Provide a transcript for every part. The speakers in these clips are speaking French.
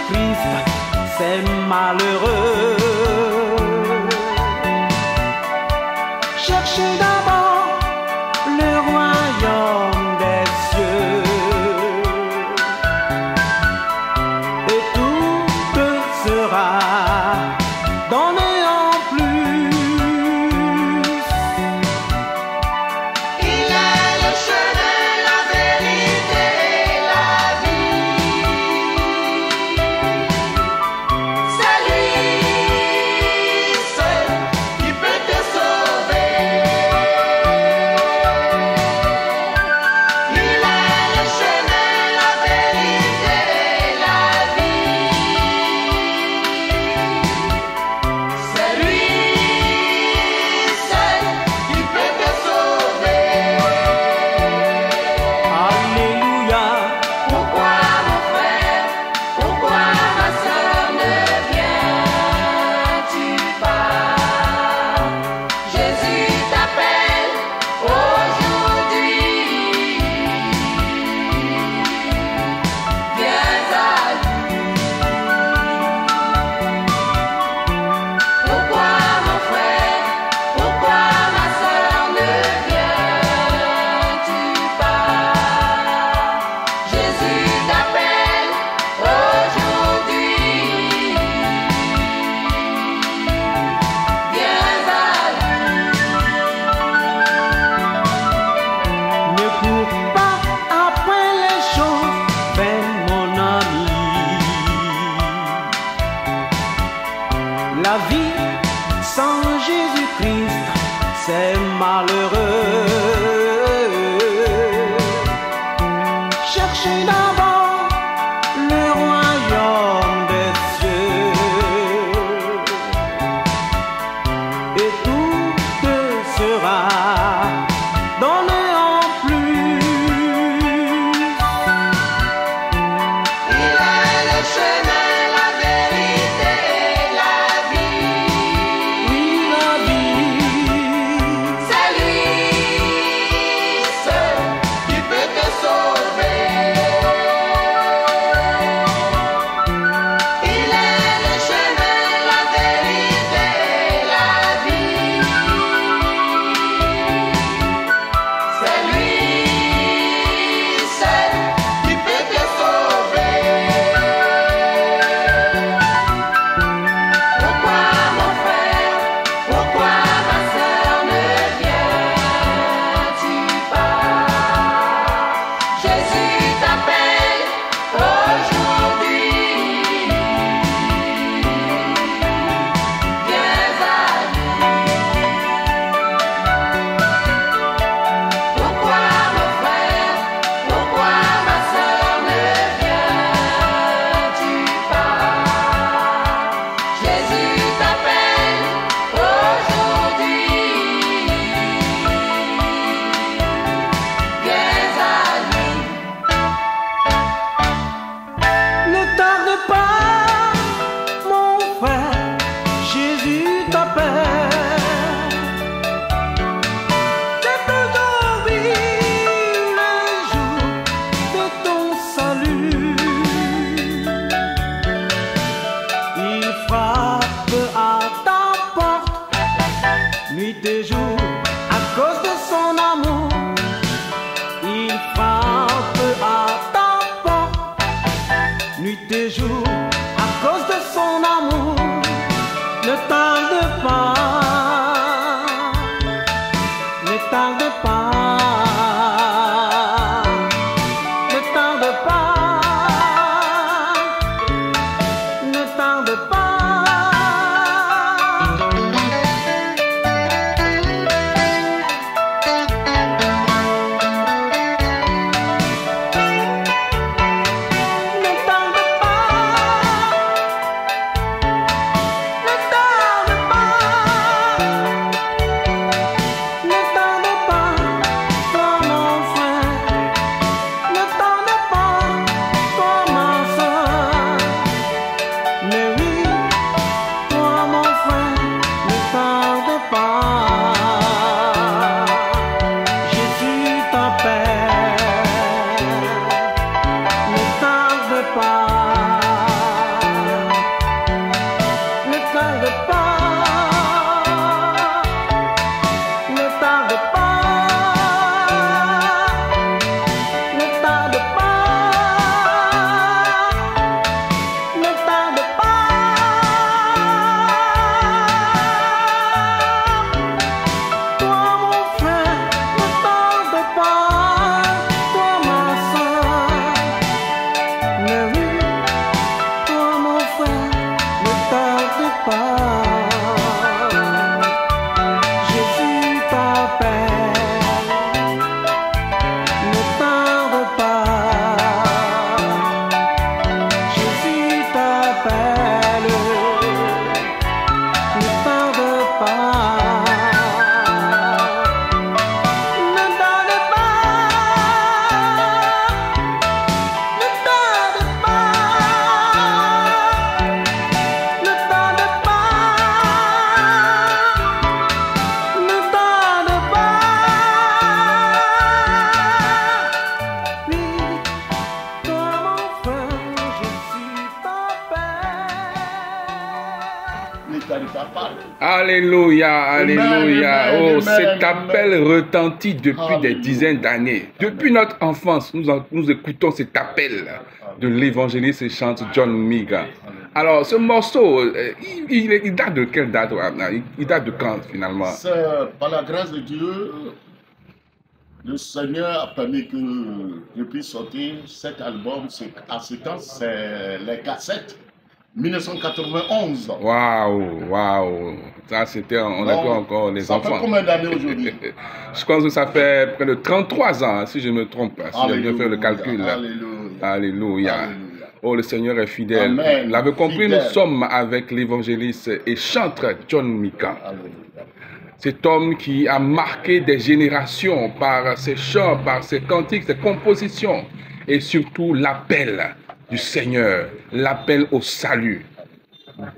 Jésus-Christ, c'est malheureux. Cherchez d'abord le royaume des cieux, et tout te sera donné en plus. Il est le chemin, la vérité et la vie. C'est lui seul qui peut te sauver. Il est le chemin, la vérité et la vie. C'est lui seul qui peut te sauver. Alléluia. Pourquoi mon frère, pourquoi ma sœur ne viens-tu pas? Jésus t'appelle aujourd'hui. Viens à lui. Pourquoi mon frère, pourquoi ma sœur ne viens-tu pas? Jésus t'appelle aujourd'hui. Viens à lui. Ne cours pas après les choses vaines, mon ami. La vie sans Jésus-Christ, c'est malheureux. Cherchez d'abord le royaume des cieux, et tout te sera donné en plus. Il est le chemin, la vérité et la vie. Oui, la vie. C'est lui seul qui peut te sauver. Il est le chemin, la vérité et la vie. C'est lui seul qui peut te sauver. Pourquoi mon frère, pourquoi ma sœur ne viens-tu pas? Jésus t'appelle aujourd'hui. Viens à lui. Pourquoi mon frère, pourquoi ma sœur ne viens-tu pas? Jésus t'appelle aujourd'hui. Viens à lui. Ne tarde pas, mon frère, Jésus t'appelle. C'est aujourd'hui le jour de ton salut. Il frappe à ta porte, nuit et jour, à cause de son amour. Il frappe à ta porte, nuit et jour, à cause de son amour. Ne tarde pas, ne tarde pas, ne tarde pas, ne tarde pas. Ne tarde pas, ne tarde pas. jusqu'à ne pas parler. Alléluia, alléluia. Amen, Oh, amen, cet amen. appel retentit depuis des Alléluia. dizaines d'années. Depuis notre enfance, nous écoutons cet appel de l'évangéliste et chante John Miga. Alors, ce morceau, il date de quelle date? Il date de quand finalement? C'est par la grâce de Dieu, le Seigneur a permis que je puisse sortir cet album. À ce temps, c'est les cassettes 1991. Waouh, waouh. Ça, c'était, on était encore les enfants. Ça fait combien d'années aujourd'hui? Je pense que ça fait près de 33 ans, si je ne me trompe pas, si j'ai bien fait le calcul. Alléluia. Alléluia. Alléluia. Oh, le Seigneur est fidèle. Amen. Vous l'avez compris, Fidèle. nous sommes avec l'évangéliste et chanteur John Miga. Alléluia. Cet homme qui a marqué des générations par ses chants, par ses cantiques, ses compositions et surtout l'appel du Seigneur, l'appel au salut.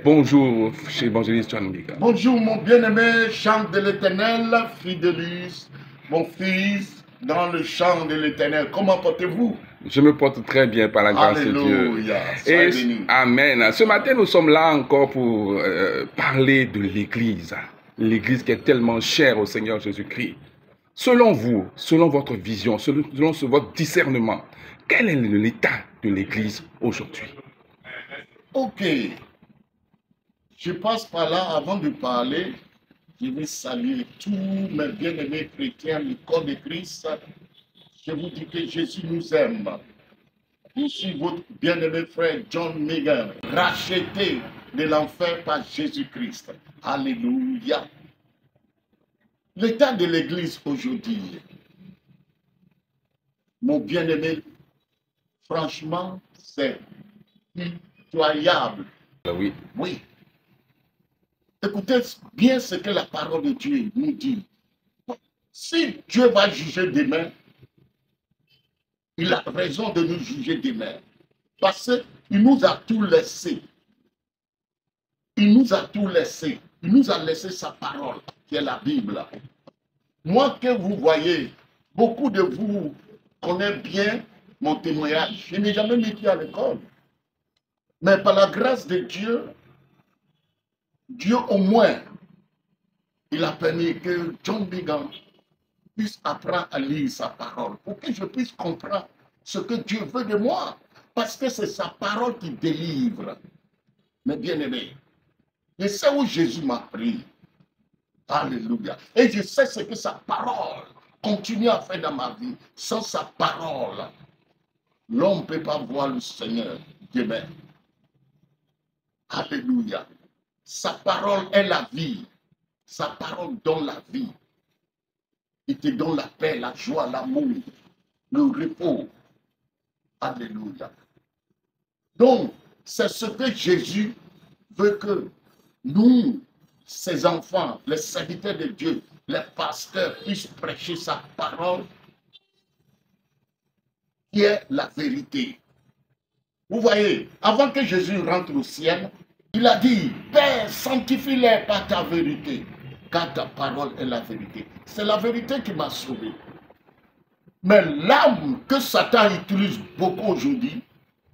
Bonjour, chez évangéliste John Miga. Bonjour mon bien-aimé, chant de l'Éternel, Fidélus, mon fils, dans le chant de l'Éternel. Comment portez-vous? Je me porte très bien par la grâce de Dieu. Alléluia. Et, Sois béni. amen. Ce matin, nous sommes là encore pour parler de l'Église. L'Église qui est tellement chère au Seigneur Jésus-Christ. Selon vous, selon votre vision, selon votre discernement, quel est l'état de l'Église aujourd'hui? Ok. Je passe par là avant de parler. Je vais saluer tous mes bien-aimés chrétiens du corps de Christ. Je vous dis que Jésus nous aime. Je suis votre bien-aimé frère John Miga, racheté de l'enfer par Jésus-Christ. Alléluia. L'état de l'Église aujourd'hui, mon bien-aimé, franchement, c'est pitoyable. Oui. Oui. Écoutez bien ce que la parole de Dieu nous dit. Si Dieu va juger demain, il a raison de nous juger demain. Parce qu'il nous a tout laissé. Il nous a tout laissé. Il nous a laissé sa parole, qui est la Bible. Moi que vous voyez, beaucoup de vous connaissent bien mon témoignage. Je n'ai jamais mis pied à l'école. Mais par la grâce de Dieu, Dieu au moins, il a permis que John Miga puisse apprendre à lire sa parole pour que je puisse comprendre ce que Dieu veut de moi. Parce que c'est sa parole qui délivre. Mais bien aimé, je sais où Jésus m'a pris. Alléluia. Et je sais ce que sa parole continue à faire dans ma vie. Sans sa parole, l'homme ne peut pas voir le Seigneur demain. Alléluia. Sa parole est la vie. Sa parole donne la vie. Il te donne la paix, la joie, l'amour, le repos. Alléluia. Donc, c'est ce que Jésus veut que nous, ses enfants, les serviteurs de Dieu, les pasteurs puissent prêcher sa parole qui est la vérité. Vous voyez, avant que Jésus rentre au ciel, il a dit, Père, sanctifie-les par ta vérité, car ta parole est la vérité. C'est la vérité qui m'a sauvé. Mais l'arme que Satan utilise beaucoup aujourd'hui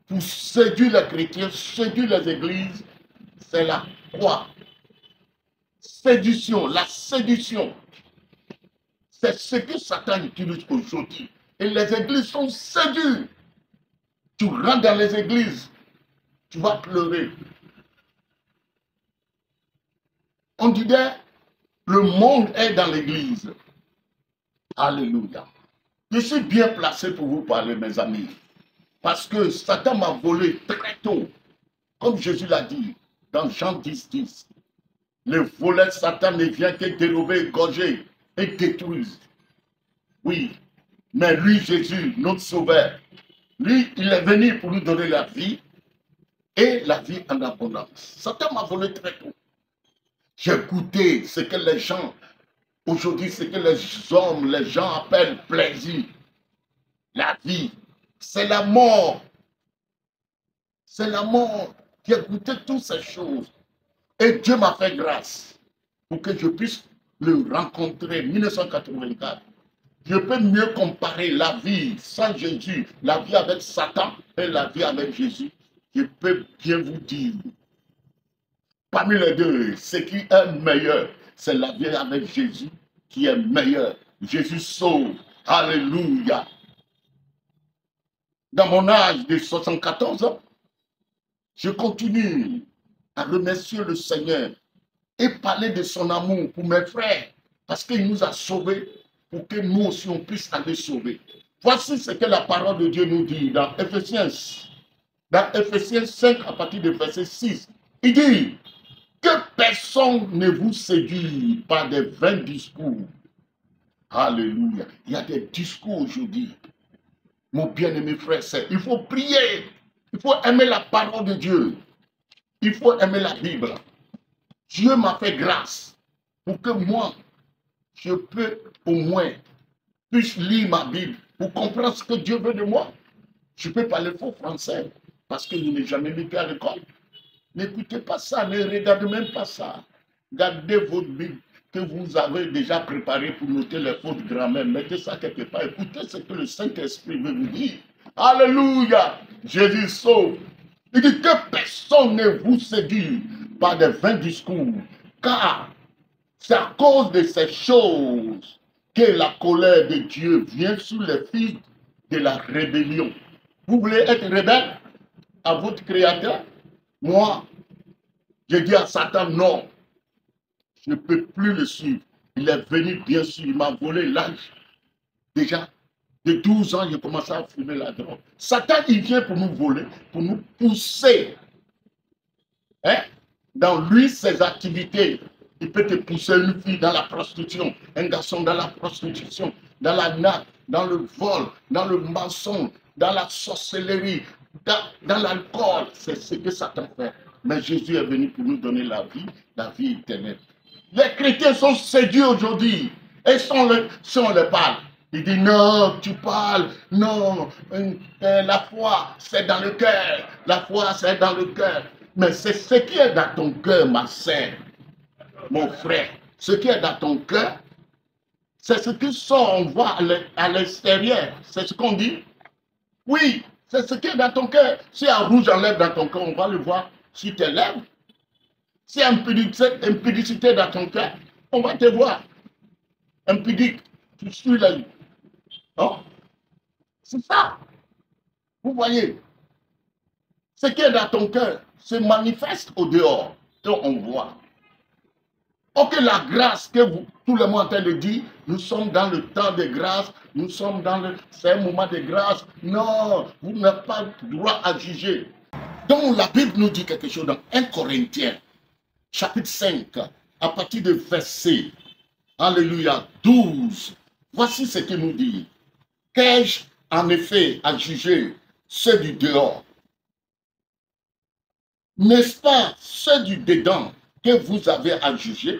pour séduire les chrétiens, séduire les églises, c'est la quoi? Séduction, la séduction. C'est ce que Satan utilise aujourd'hui. Et les églises sont séduites. Tu rentres dans les églises, tu vas pleurer. On dirait, le monde est dans l'église. Alléluia. Je suis bien placé pour vous parler, mes amis. Parce que Satan m'a volé très tôt. Comme Jésus l'a dit dans Jean 10, 10. Le volet de Satan ne vient que dérober, égorger et détruire. Oui. Mais lui, Jésus, notre sauveur, lui, il est venu pour nous donner la vie et la vie en abondance. Satan m'a volé très tôt. J'ai goûté ce que les gens, aujourd'hui, ce que les hommes, les gens appellent plaisir. La vie, c'est la mort. C'est la mort. J'ai goûté toutes ces choses. Et Dieu m'a fait grâce pour que je puisse le rencontrer en 1984. Je peux mieux comparer la vie sans Jésus, la vie avec Satan et la vie avec Jésus. Je peux bien vous dire. Parmi les deux, ce qui est meilleur, c'est la vie avec Jésus qui est meilleur. Jésus sauve. Alléluia. Dans mon âge de 74 ans, je continue à remercier le Seigneur et parler de son amour pour mes frères, parce qu'il nous a sauvés pour que nous aussi on puisse aller sauver. Voici ce que la parole de Dieu nous dit dans Ephésiens 5 à partir de verset 6. Il dit que personne ne vous séduise par des vains discours. Alléluia. Il y a des discours aujourd'hui. Mon bien-aimé frère, il faut prier. Il faut aimer la parole de Dieu. Il faut aimer la Bible. Dieu m'a fait grâce pour que moi, je peux au moins puisse lire ma Bible pour comprendre ce que Dieu veut de moi. Je peux parler faux français parce que je n'ai jamais lu à l'école. N'écoutez pas ça, ne regardez même pas ça. Gardez votre Bible que vous avez déjà préparée pour noter les fautes de grammaire. Mettez ça quelque part. Écoutez ce que le Saint-Esprit veut vous dire. Alléluia. Jésus sauve. Il dit que personne ne vous séduise par des vains discours. Car c'est à cause de ces choses que la colère de Dieu vient sur les fils de la rébellion. Vous voulez être rebelle à votre Créateur? Moi, je dis à Satan, non, je ne peux plus le suivre. Il est venu, bien sûr, il m'a volé l'âge. Déjà, de 12 ans, j'ai commencé à fumer la drogue. Satan, il vient pour nous voler, pour nous pousser. Hein? Dans lui, ses activités. Il peut te pousser une fille dans la prostitution, un garçon dans la prostitution, dans la nappe, dans le vol, dans le mensonge, dans la sorcellerie, dans l'alcool. C'est ce que Satan fait. Mais Jésus est venu pour nous donner la vie éternelle. Les chrétiens sont séduits aujourd'hui. Et si on les parle, il dit non, tu parles, non, la foi c'est dans le cœur, la foi c'est dans le cœur. Mais c'est ce qui est dans ton cœur, ma sœur, mon frère. Ce qui est dans ton cœur, c'est ce qui sort, on voit à l'extérieur. C'est ce qu'on dit. Oui, c'est ce qui est dans ton cœur. Si un rouge en lèvre dans ton cœur, on va le voir sur tes lèvres. Si il y a impudicité dans ton cœur, on va te voir. Impudique, tu suis la vie. Oh, c'est ça. Vous voyez, ce qui est dans ton cœur se manifeste au dehors. Donc on voit. Ok, la grâce que tout le monde est en train de dire, nous sommes dans le temps de grâce, nous sommes dans c'est un moment de grâce. Non, vous n'avez pas le droit à juger. Donc la Bible nous dit quelque chose dans 1 Corinthiens, chapitre 5, à partir de verset, alléluia, 12. Voici ce qu'il nous dit. Qu'ai-je en effet à juger ceux du dehors? N'est-ce pas ceux du dedans que vous avez à juger?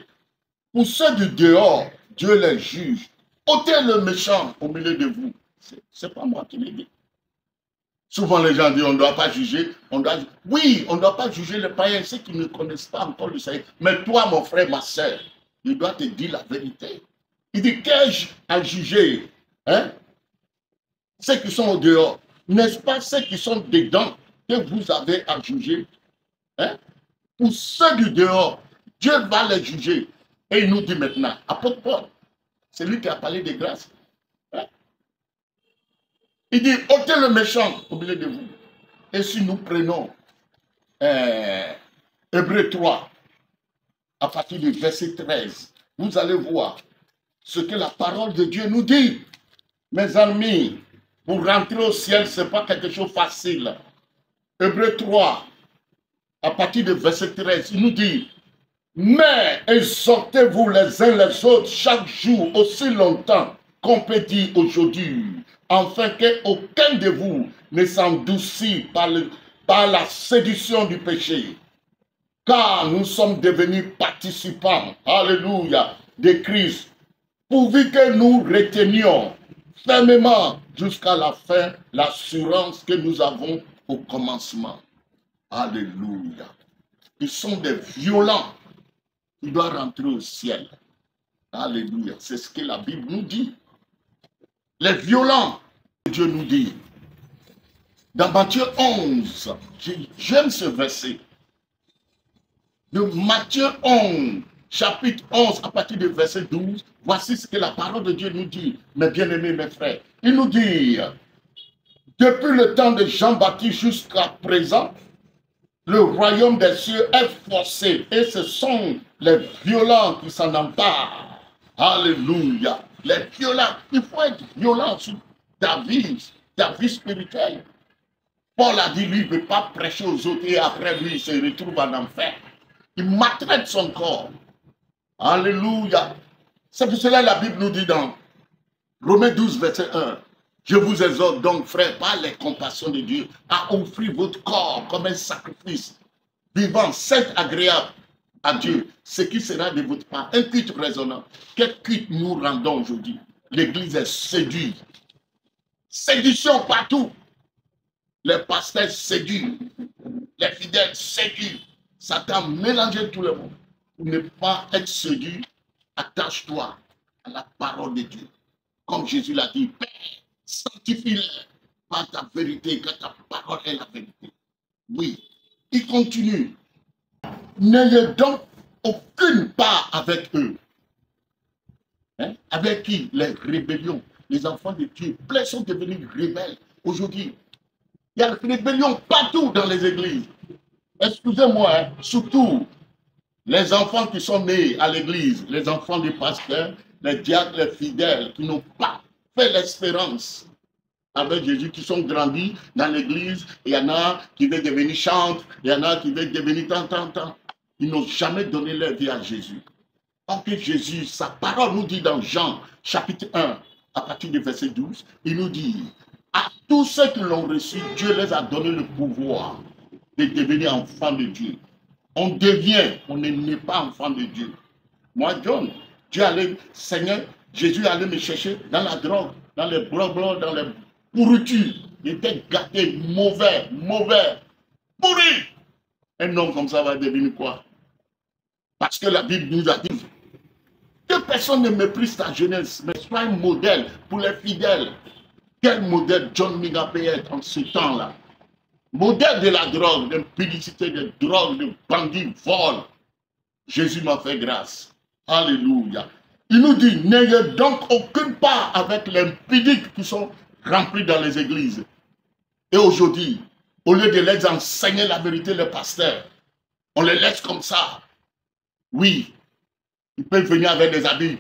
Pour ceux du dehors, Dieu les juge. Ôtez le méchant au milieu de vous. Ce n'est pas moi qui l'ai dit. Souvent les gens disent on ne doit pas juger. Oui, on ne doit pas juger les païens, ceux qui ne connaissent pas encore le Seigneur. Mais toi, mon frère, ma soeur, il doit te dire la vérité. Il dit qu'ai-je à juger? Hein? Ceux qui sont au dehors. N'est-ce pas ceux qui sont dedans que vous avez à juger? Hein? Pour ceux du dehors, Dieu va les juger. Et il nous dit maintenant, apôtre Paul, c'est lui qui a parlé de grâce. Hein? Il dit, ôtez le méchant au milieu de vous. Et si nous prenons Hébreux 3, à partir du verset 13, vous allez voir ce que la parole de Dieu nous dit. Mes amis, pour rentrer au ciel, ce n'est pas quelque chose de facile. Hébreux 3, à partir du verset 13, il nous dit, mais exhortez-vous les uns les autres chaque jour aussi longtemps qu'on peut dire aujourd'hui, afin qu'aucun de vous ne s'endoucisse par la séduction du péché. Car nous sommes devenus participants, alléluia, de Christ, pourvu que nous retenions fermement jusqu'à la fin l'assurance que nous avons au commencement. Alléluia. Ils sont des violents. Ils doivent rentrer au ciel. Alléluia. C'est ce que la Bible nous dit. Les violents, Dieu nous dit. Dans Matthieu 11, j'aime ce verset. de Matthieu 11, chapitre 11, à partir du verset 12, voici ce que la parole de Dieu nous dit, mes bien-aimés, mes frères. Il nous dit, depuis le temps de Jean-Baptiste jusqu'à présent, le royaume des cieux est forcé et ce sont les violents qui s'en emparent. Alléluia. Les violents, il faut être violent sur ta vie spirituelle. Paul a dit, lui, il ne veut pas prêcher aux autres et après lui, il se retrouve en enfer. Il maltraite son corps. Alléluia. C'est pour cela que la Bible nous dit dans Romains 12, verset 1. Je vous exhorte donc, frères, par les compassions de Dieu, à offrir votre corps comme un sacrifice vivant, saint, agréable à Dieu, ce qui sera de votre part un culte raisonnant. Quel culte nous rendons aujourd'hui? L'Église est séduite. Séduction partout. Les pasteurs séduits, les fidèles séduits. Satan mélange tout le monde. Pour ne pas être séduit, attache-toi à la parole de Dieu. Comme Jésus l'a dit, Père, sanctifie-les par ta vérité, car ta parole est la vérité. Oui, il continue. N'ayez donc aucune part avec eux. Hein? Avec qui? Les rébellions. Les enfants de Dieu, plein sont devenus rebelles. Aujourd'hui, il y a une rébellion partout dans les églises. Excusez-moi, hein, surtout les enfants qui sont nés à l'église, les enfants des pasteurs, les diacres, les fidèles, qui n'ont pas fait l'espérance avec Jésus, qui sont grandis dans l'église. Il y en a qui veulent devenir chantres, il y en a qui veulent devenir tant. Ils n'ont jamais donné leur vie à Jésus. Parce que Jésus, sa parole nous dit dans Jean, chapitre 1, à partir du verset 12, il nous dit, à tous ceux qui l'ont reçu, Dieu les a donné le pouvoir de devenir enfants de Dieu. On devient, on n'est pas enfant de Dieu. Moi, John, Dieu allait, Seigneur, Jésus allait me chercher dans la drogue, dans les blancs, dans les pourritures. Il était gâté, mauvais, pourri. Un homme comme ça va devenir quoi? Parce que la Bible nous a dit que personne ne méprise ta jeunesse, mais sois un modèle pour les fidèles. Quel modèle John Minga peut être en ce temps-là? Modèle de la drogue, de publicité de drogue, de bandits, vol. Jésus m'a fait grâce. Alléluia. Il nous dit, n'ayez donc aucune part avec les impudiques qui sont remplis dans les églises. Et aujourd'hui, au lieu de les enseigner la vérité, les pasteurs, on les laisse comme ça. Oui, ils peuvent venir avec des habits,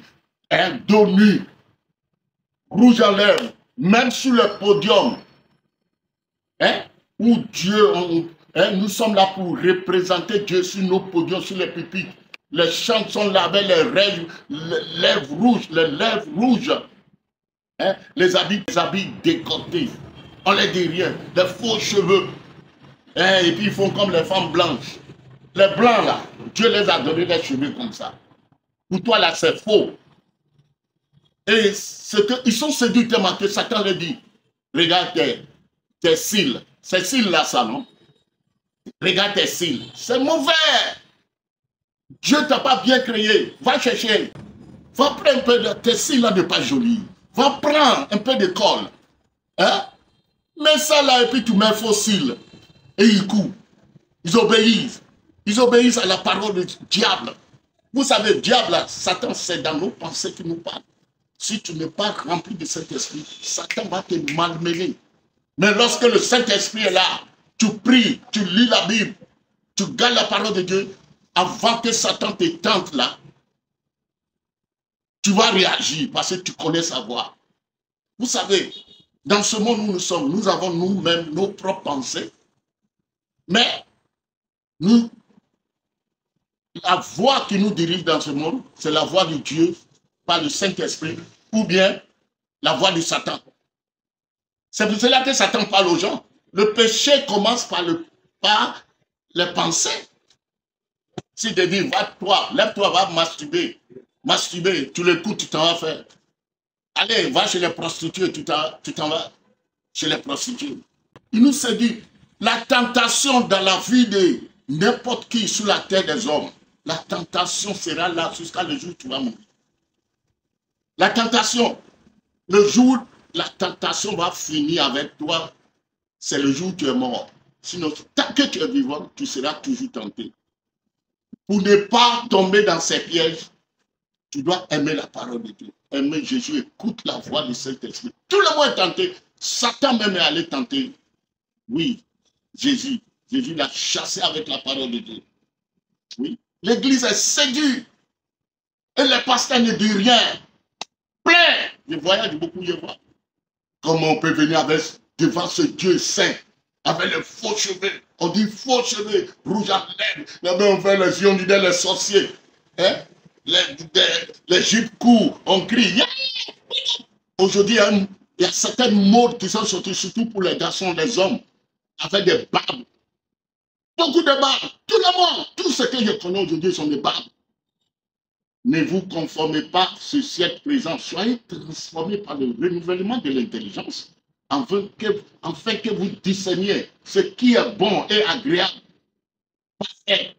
dos nu, rouge à lèvres, même sur le podium. Où Dieu, nous sommes là pour représenter Dieu sur nos podiums, sur les pupitres. Les chants sont là avec les lèvres rouges. Les habits décotés. On les dit rien. Les faux cheveux. Et puis ils font comme les femmes blanches. Les blancs là, Dieu les a donné des cheveux comme ça. Pour toi là, c'est faux. Et ils sont séduits tellement que Satan leur dit, regarde tes cils. Ces cils là, ça non? Regarde tes cils. C'est mauvais. Dieu t'a pas bien créé. Va chercher. Va prendre un peu de tes cils là, n'est pas joli. Va prendre un peu de colle. Mets ça là et puis tu mets faux cils. Et ils courent. Ils obéissent. Ils obéissent à la parole du diable. Vous savez, diable là, Satan, c'est dans nos pensées qu'il nous parle. Si tu n'es pas rempli de Saint-Esprit, Satan va te malmener. Mais lorsque le Saint-Esprit est là, tu pries, tu lis la Bible, tu gardes la parole de Dieu, avant que Satan te tente là, tu vas réagir parce que tu connais sa voix. Vous savez, dans ce monde où nous sommes, nous avons nous-mêmes nos propres pensées, mais la voix qui nous dirige dans ce monde, c'est la voix de Dieu par le Saint-Esprit ou bien la voix de Satan. C'est pour cela que Satan parle aux gens. Le péché commence par les pensées. S'il te dit, va-toi, lève-toi, va masturber. Masturber, tu l'écoutes, tu t'en vas faire. Allez, va chez les prostituées, tu t'en vas chez les prostituées. Il nous séduit. La tentation dans la vie de n'importe qui sur la terre des hommes, la tentation sera là jusqu'à le jour où tu vas mourir. La tentation, le jour la tentation va finir avec toi, c'est le jour où tu es mort. Sinon, tant que tu es vivant, tu seras toujours tenté. Pour ne pas tomber dans ces pièges, tu dois aimer la parole de Dieu. Aimer Jésus, écoute la voix du Saint-Esprit. Tout le monde est tenté. Satan même est allé tenter. Oui, Jésus. Jésus l'a chassé avec la parole de Dieu. Oui. L'église est séduite. Et les pasteurs ne disent rien. Plein. Je voyage beaucoup, je vois. Comment on peut venir devant ce Dieu saint, avec les faux cheveux. On dit faux cheveux, rouge à lèvres. Là-bas, on fait les yeux, on dit les sorciers. Hein? Les jupes courts, on crie. Yeah! Aujourd'hui, il y a certaines modes qui sont sorties, surtout pour les garçons, les hommes, avec des barbes. Beaucoup de barbes. Tout le monde, tout ce que je connais aujourd'hui sont des barbes. Ne vous conformez pas à ce siècle présent. Soyez transformés par le renouvellement de l'intelligence, afin que vous discerniez ce qui est bon et agréable. Parfait.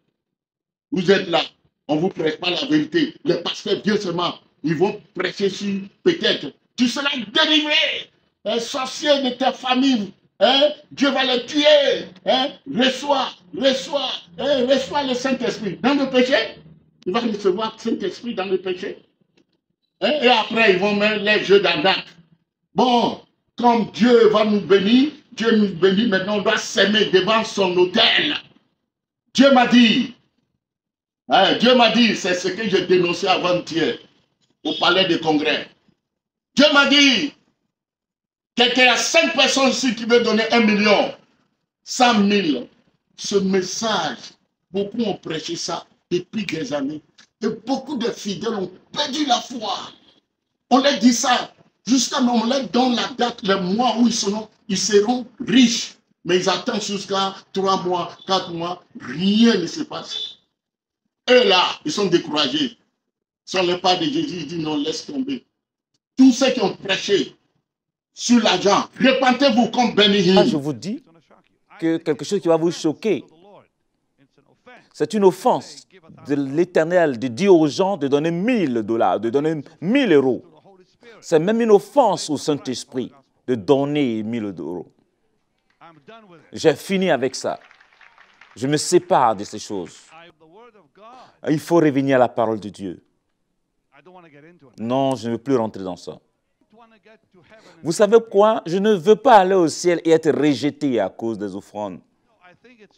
Vous êtes là. On ne vous prêche pas la vérité. Les pasteurs, Dieu seulement, ils vont prêcher sur peut-être. Tu seras délivré. Un sorcier de ta famille. Hein? Dieu va le tuer. Hein? Reçois le Saint-Esprit. Dans le péché, il va recevoir le Saint-Esprit dans le péché. Hein? Et après, ils vont mettre les jeux d'arnaque. Bon, comme Dieu va nous bénir, Dieu nous bénit, maintenant on doit s'aimer devant son autel. Dieu m'a dit, c'est ce que j'ai dénoncé avant-hier au palais des congrès. Dieu m'a dit, qu'il y a 5 personnes ici qui veulent donner 1 million, 100 000. Ce message, beaucoup ont prêché ça depuis des années. Et beaucoup de fidèles ont perdu la foi. On leur dit ça, jusqu'à on leur donne la date, le mois où ils seront riches. Mais ils attendent jusqu'à 3 mois, 4 mois, rien ne se passe. Et là, ils sont découragés. Sur le pas de Jésus, ils disent non, laisse tomber. Tous ceux qui ont prêché sur l'argent, repentez-vous comme Béni. Je vous dis que quelque chose qui va vous choquer. C'est une offense de l'Éternel de dire aux gens de donner $1000, de donner 1000 euros. C'est même une offense au Saint-Esprit de donner 1000 euros. J'ai fini avec ça. Je me sépare de ces choses. Il faut revenir à la parole de Dieu. Non, je ne veux plus rentrer dans ça. Vous savez quoi? Je ne veux pas aller au ciel et être rejeté à cause des offrandes.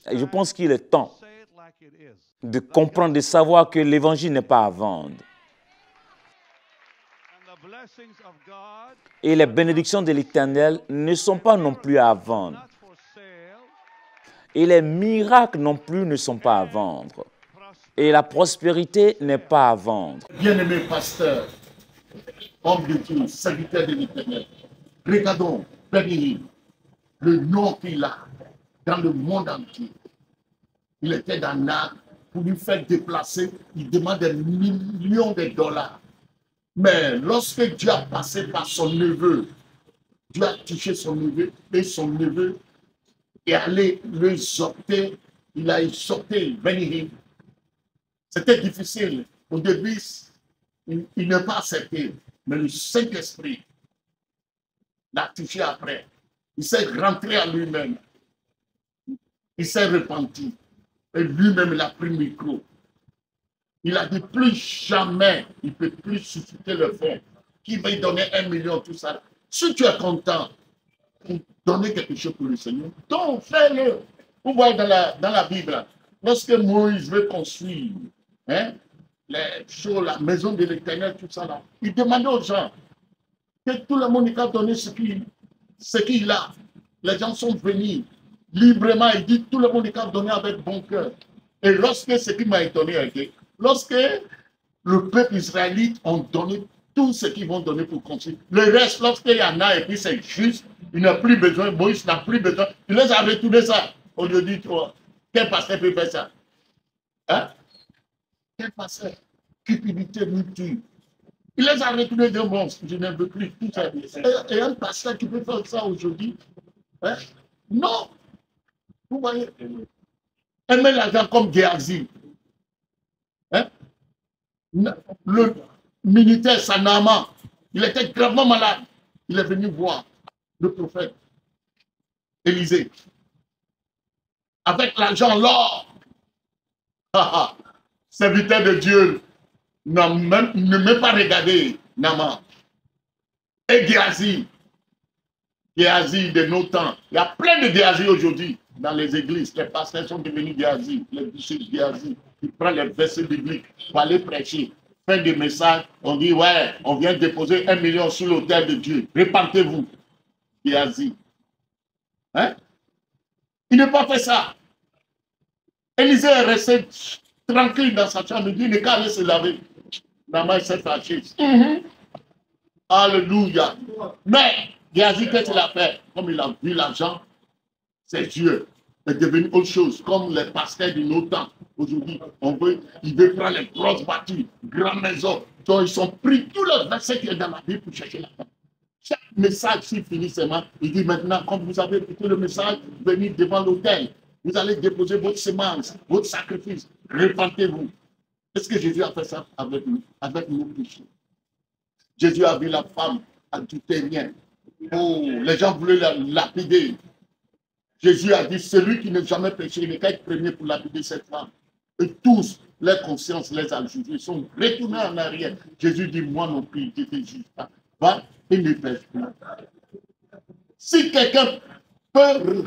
Et je pense qu'il est temps de comprendre, de savoir que l'évangile n'est pas à vendre. Et les bénédictions de l'Éternel ne sont pas non plus à vendre. Et les miracles non plus ne sont pas à vendre. Et la prospérité n'est pas à vendre. Bien-aimé pasteur, homme de Dieu, serviteur de l'Éternel, regardons Béni, le nom qu'il a dans le monde entier. Il était dans l'art pour lui faire déplacer, il demande des millions de dollars. Mais lorsque Dieu a passé par son neveu, Dieu a touché son neveu et son neveu est allé le exhorter, il a exhorté Béni. C'était difficile. Au début, il n'a pas accepté. Mais le Saint-Esprit l'a touché après. Il s'est rentré à lui-même. Il s'est repenti. Et lui-même, il a pris le micro. Il a dit plus jamais, il ne peut plus susciter le fond. Qui va lui donner 1 million, tout ça. Si tu es content pour donner quelque chose pour le Seigneur, donc fais-le. Vous voyez dans la Bible, lorsque Moïse veut construire la maison de l'Éternel, tout ça là, il demandait aux gens que tout le monde ait donné ce qu'il a. Les gens sont venus librement, il dit tout le monde ait donné avec bon cœur. Et lorsque ce qui m'a étonné, lorsque le peuple israélite ont donné tout ce qu'ils vont donner pour construire, le reste, lorsqu'il y en a et puis c'est juste, il n'a plus besoin, Moïse n'a plus besoin, il les a retourné ça. On lui dit, quel pasteur peut faire ça? Hein? Quel pasteur? Cupidité multiple. Il les a retournés de monstres, je ne veux plus tout ça. Et un pasteur qui peut faire ça aujourd'hui? Hein? Non! Vous voyez? Aimer l'argent comme Géasi. Hein? Le militaire Sanama, il était gravement malade. Il est venu voir le prophète Élisée. Avec l'argent, l'or. serviteur de Dieu, ne m'a pas regardé Naaman. Et Géasi de nos temps. Il y a plein de Géasi aujourd'hui dans les églises. Les pasteurs sont devenus Géasi, les bishops Géasi. Ils prennent les versets bibliques pour aller prêcher. Fin des messages, on dit, ouais, on vient déposer 1 million sur l'autel de Dieu. Répentez-vous. Géasi. Hein? Il n'a pas fait ça. Élisée est resté tranquille dans sa chambre. Il dit, il n'est qu'à aller se laver. Naaman s'est fâché. Alléluia. Mais Géasi, qu'est-ce qu'il a fait? Comme il a vu l'argent, ses yeux est devenu autre chose, comme les pasteurs de nos temps. Aujourd'hui, ils veulent prendre les grosses voitures, grandes maisons. Donc, ils ont pris tous les versets qui sont dans la Bible pour chercher la femme. Chaque message, s'il finit seulement, il dit maintenant, comme vous avez écouté le message, venez devant l'autel. Vous allez déposer votre semence, votre sacrifice. Repentez-vous. Est-ce que Jésus a fait ça avec nous, avec nos péchés? Jésus a vu la femme adultérienne. Oh, les gens voulaient la lapider. Jésus a dit, celui qui n'a jamais péché, il n'est qu'à être premier pour lapider cette femme. Et tous, leur conscience les a jugés, ils sont retournés en arrière. Jésus dit, moi non plus, je ne te juge pas. Va et ne pêche pas. Si quelqu'un peut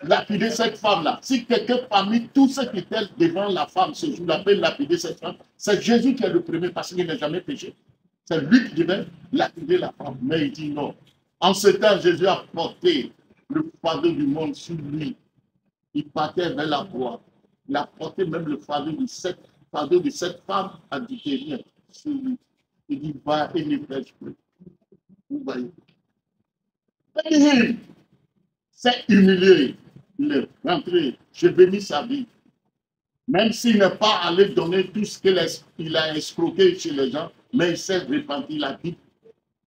lapider cette femme-là, si quelqu'un parmi tous ceux qui étaient devant la femme ce jour-là peut lapider cette femme, c'est Jésus qui est le premier parce qu'il n'a jamais péché. C'est lui qui devait lapider la femme. Mais il dit non. En ce temps, Jésus a porté le fardeau du monde sur lui. Il partait vers la croix. Il a porté même le fardeau de cette femme adultérienne sur lui. Il dit, va et ne pêche plus. Vous voyez. Il s'est humilié. Il est rentré. Je bénis sa vie. Même s'il n'est pas allé donner tout ce qu'il a escroqué chez les gens, mais il s'est repenti. Il a dit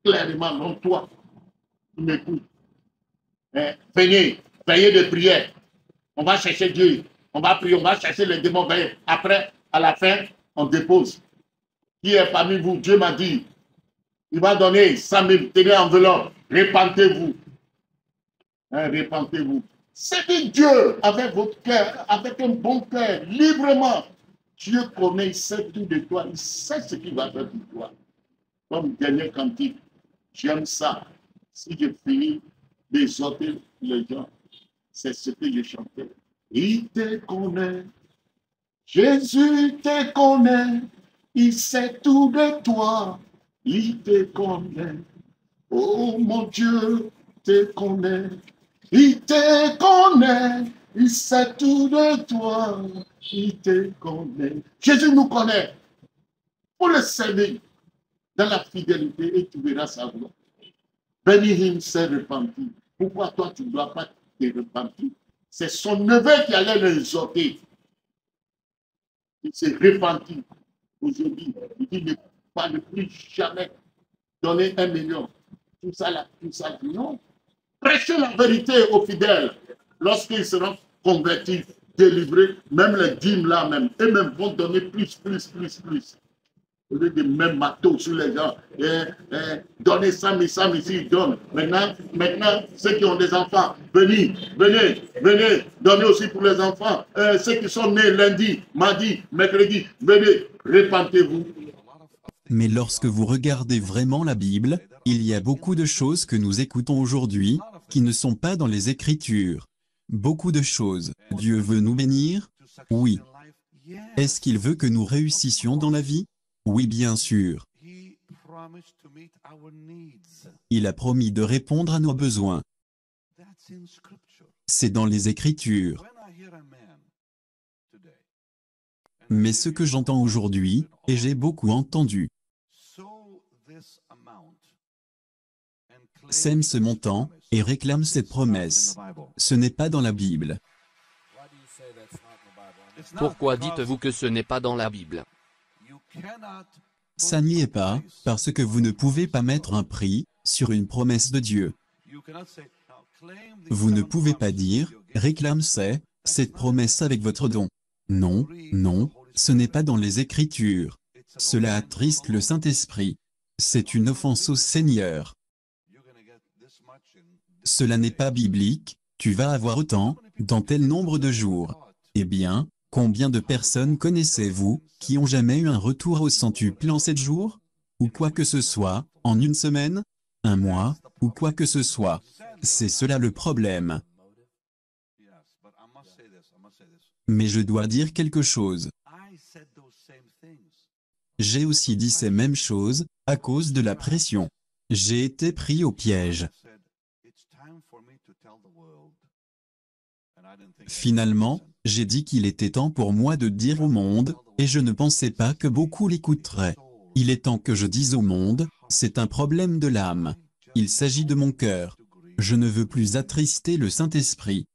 clairement, non, toi, tu m'écoutes. Venez, veillez de prière. On va chercher Dieu. On va prier, on va chercher les démons. Veillez. Après, à la fin, on dépose. Qui est parmi vous? Dieu m'a dit, il va donner 100 000, tenez enveloppe. Repentez-vous. Repentez-vous. C'est Dieu avec votre cœur, avec un bon cœur, librement. Dieu connaît, il sait tout de toi, il sait ce qu'il va faire pour toi. Comme dernier cantique, j'aime ça. Si je finis d'exhorter les gens, c'est ce que je chantais. Il te connaît, Jésus te connaît, il sait tout de toi, il te connaît. Oh mon Dieu, te connaît. Il te connaît, il sait tout de toi, il te connaît. Jésus nous connaît. Pour le servir dans la fidélité et tu verras sa gloire. Benny s'est repenti. Pourquoi toi tu ne dois pas te repentir? C'est son neveu qui allait l'exhorter. Il s'est repenti. Aujourd'hui, il dit ne parle plus jamais. Donner 1 million. Tout ça là, non. Prêchez la vérité aux fidèles. Lorsqu'ils seront convertis, délivrés, même les dîmes là même, eux-mêmes vont donner plus. Au lieu de même marteau sur les gens, donner 100 000 ici, ils donnent. Maintenant, ceux qui ont des enfants, venez, donnez aussi pour les enfants. Ceux qui sont nés lundi, mardi, mercredi, venez, repentez-vous. Mais lorsque vous regardez vraiment la Bible, il y a beaucoup de choses que nous écoutons aujourd'hui, qui ne sont pas dans les Écritures. Beaucoup de choses. Dieu veut nous bénir? Oui. Est-ce qu'il veut que nous réussissions dans la vie? Oui, bien sûr. Il a promis de répondre à nos besoins. C'est dans les Écritures. Mais ce que j'entends aujourd'hui, et j'ai beaucoup entendu, sème ce montant et réclame cette promesse. Ce n'est pas dans la Bible. Pourquoi dites-vous que ce n'est pas dans la Bible? Ça n'y est pas, parce que vous ne pouvez pas mettre un prix sur une promesse de Dieu. Vous ne pouvez pas dire, réclame cette promesse avec votre don. Non, non, ce n'est pas dans les Écritures. Cela attriste le Saint-Esprit. C'est une offense au Seigneur. Cela n'est pas biblique, tu vas avoir autant, dans tel nombre de jours. Eh bien, Combien de personnes connaissez-vous qui ont jamais eu un retour au centuple en 7 jours? Ou quoi que ce soit, en une semaine, un mois, ou quoi que ce soit. C'est cela le problème. Mais je dois dire quelque chose. J'ai aussi dit ces mêmes choses, à cause de la pression. J'ai été pris au piège. Finalement, j'ai dit qu'il était temps pour moi de dire au monde, et je ne pensais pas que beaucoup l'écouteraient. Il est temps que je dise au monde, c'est un problème de l'âme. Il s'agit de mon cœur. Je ne veux plus attrister le Saint-Esprit.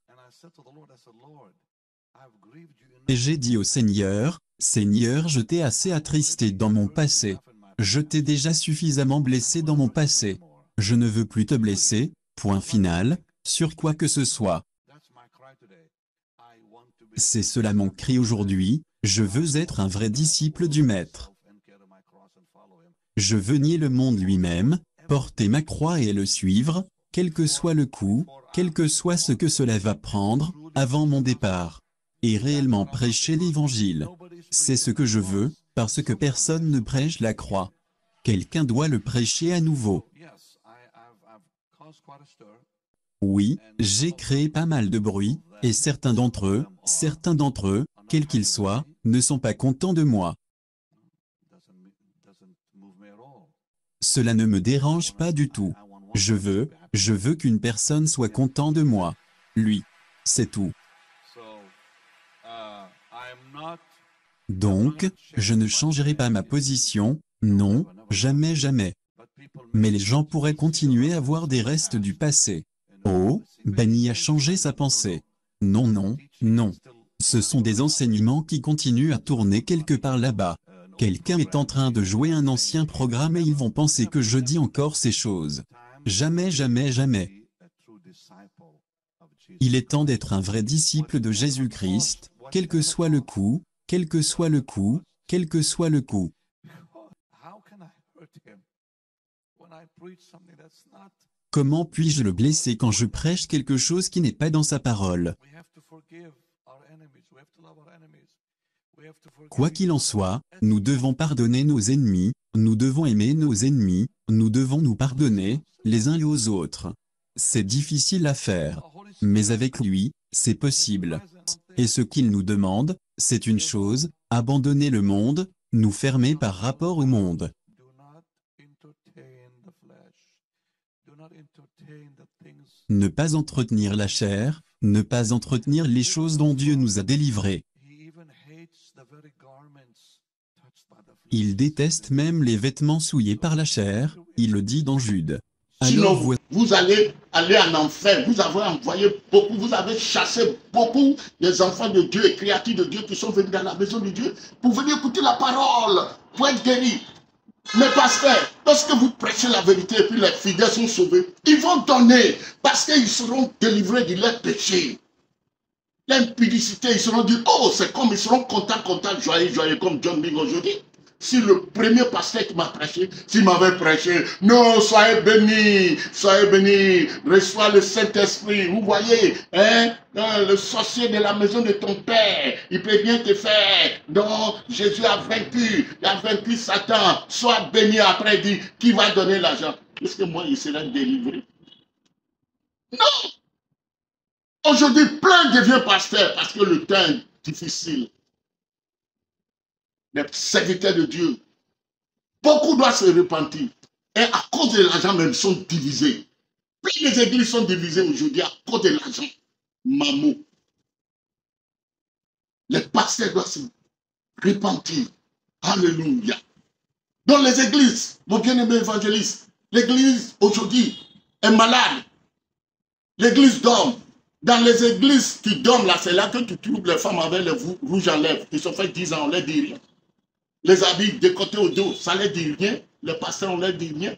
Et j'ai dit au Seigneur, Seigneur, je t'ai assez attristé dans mon passé. Je t'ai déjà suffisamment blessé dans mon passé. Je ne veux plus te blesser, point final, sur quoi que ce soit. C'est cela mon cri aujourd'hui, je veux être un vrai disciple du Maître. Je veux nier le monde lui-même, porter ma croix et le suivre, quel que soit le coût, quel que soit ce que cela va prendre, avant mon départ. Et réellement prêcher l'Évangile. C'est ce que je veux, parce que personne ne prêche la croix. Quelqu'un doit le prêcher à nouveau. Oui, j'ai créé pas mal de bruit, et certains d'entre eux, quels qu'ils soient, ne sont pas contents de moi. Cela ne me dérange pas du tout. Je veux qu'une personne soit contente de moi. Lui. C'est tout. Donc, je ne changerai pas ma position, non, jamais, jamais. Mais les gens pourraient continuer à voir des restes du passé. Oh, Benny a changé sa pensée. Non, non, non. Ce sont des enseignements qui continuent à tourner quelque part là-bas. Quelqu'un est en train de jouer un ancien programme et ils vont penser que je dis encore ces choses. Jamais, jamais, jamais. Il est temps d'être un vrai disciple de Jésus-Christ, quel que soit le coût, quel que soit le coût, quel que soit le coût. Comment puis-je le blesser quand je prêche quelque chose qui n'est pas dans sa parole? Quoi qu'il en soit, nous devons pardonner nos ennemis, nous devons aimer nos ennemis, nous devons nous pardonner, les uns aux autres. C'est difficile à faire. Mais avec lui, c'est possible. Et ce qu'il nous demande, c'est une chose, abandonner le monde, nous fermer par rapport au monde. Ne pas entretenir la chair, ne pas entretenir les choses dont Dieu nous a délivrés. Il déteste même les vêtements souillés par la chair, il le dit dans Jude. Alors Sinon, vous allez aller en enfer. Vous avez envoyé beaucoup, vous avez chassé beaucoup des enfants de Dieu et créatures de Dieu qui sont venus dans la maison de Dieu pour venir écouter la parole, pour être guéris. Mais pasteur, lorsque vous prêchez la vérité et puis les fidèles sont sauvés, ils vont donner parce qu'ils seront délivrés de leurs péchés. L'impudicité, ils seront dit, oh, c'est comme, ils seront contents, joyeux, joyeux, comme John Bing aujourd'hui. Si le premier pasteur qui m'a prêché, s'il m'avait prêché, non, soyez bénis, reçois le Saint-Esprit. Vous voyez, hein, le sorcier de la maison de ton père, il peut bien te faire. Donc, Jésus a vaincu Satan. Sois béni après, il dit, qui va donner l'argent? Est-ce que moi, il serait délivré? Non! Aujourd'hui, plein devient pasteur parce que le temps est difficile. Les serviteurs de Dieu, beaucoup doivent se repentir. Et à cause de l'argent même, ils sont divisés. Plein les églises sont divisées aujourd'hui à cause de l'argent. Maman. Les pasteurs doivent se repentir. Alléluia. Dans les églises, mon bien-aimé évangéliste, l'église aujourd'hui est malade. L'église dort. Dans les églises qui dorment là, c'est là que tu trouves les femmes avec les rouges en lèvres. Ils sont fait 10 ans, on leur dit rien. Les habits décotés au dos, ça ne leur dit rien. Les pasteurs, on leur dit rien.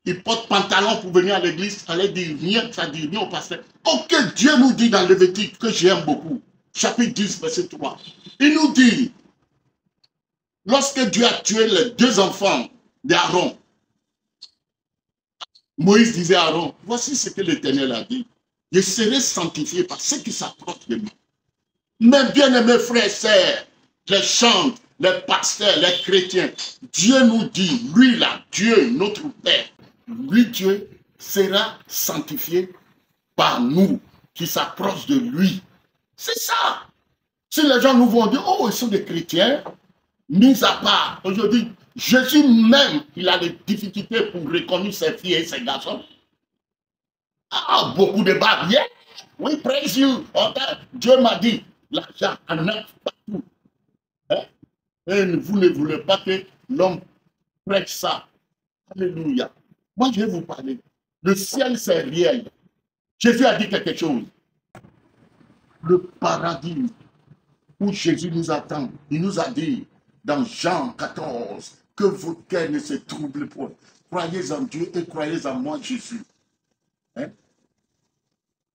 Ils portent pantalon pour venir à l'église, ça ne leur dit rien, ça ne dit rien au pasteur. Ok, Dieu nous dit dans Lévitique, que j'aime beaucoup, chapitre 10, verset 3. Il nous dit, lorsque Dieu a tué les 2 enfants d'Aaron, Moïse disait à Aaron, voici ce que l'Éternel a dit. Je serai sanctifié par ceux qui s'approchent de moi. Mes bien-aimés frères et sœurs, les chantres, les pasteurs, les chrétiens, Dieu nous dit, lui là, Dieu, notre Père, lui Dieu sera sanctifié par nous qui s'approchent de lui. C'est ça. Si les gens nous vont dire, oh, ils sont des chrétiens, mis à part, aujourd'hui, Jésus même, il a des difficultés pour reconnaître ses filles et ses garçons. Ah, beaucoup de barrières. Oui, praise you. Dieu m'a dit, l'argent en a partout. Hein? Et vous ne voulez pas que l'homme prête ça. Alléluia. Moi, je vais vous parler. Le ciel, c'est réel. Jésus a dit quelque chose. Le paradis où Jésus nous attend, il nous a dit dans Jean 14 que votre cœur ne se trouble point. Croyez en Dieu et croyez en moi, Jésus. Hein?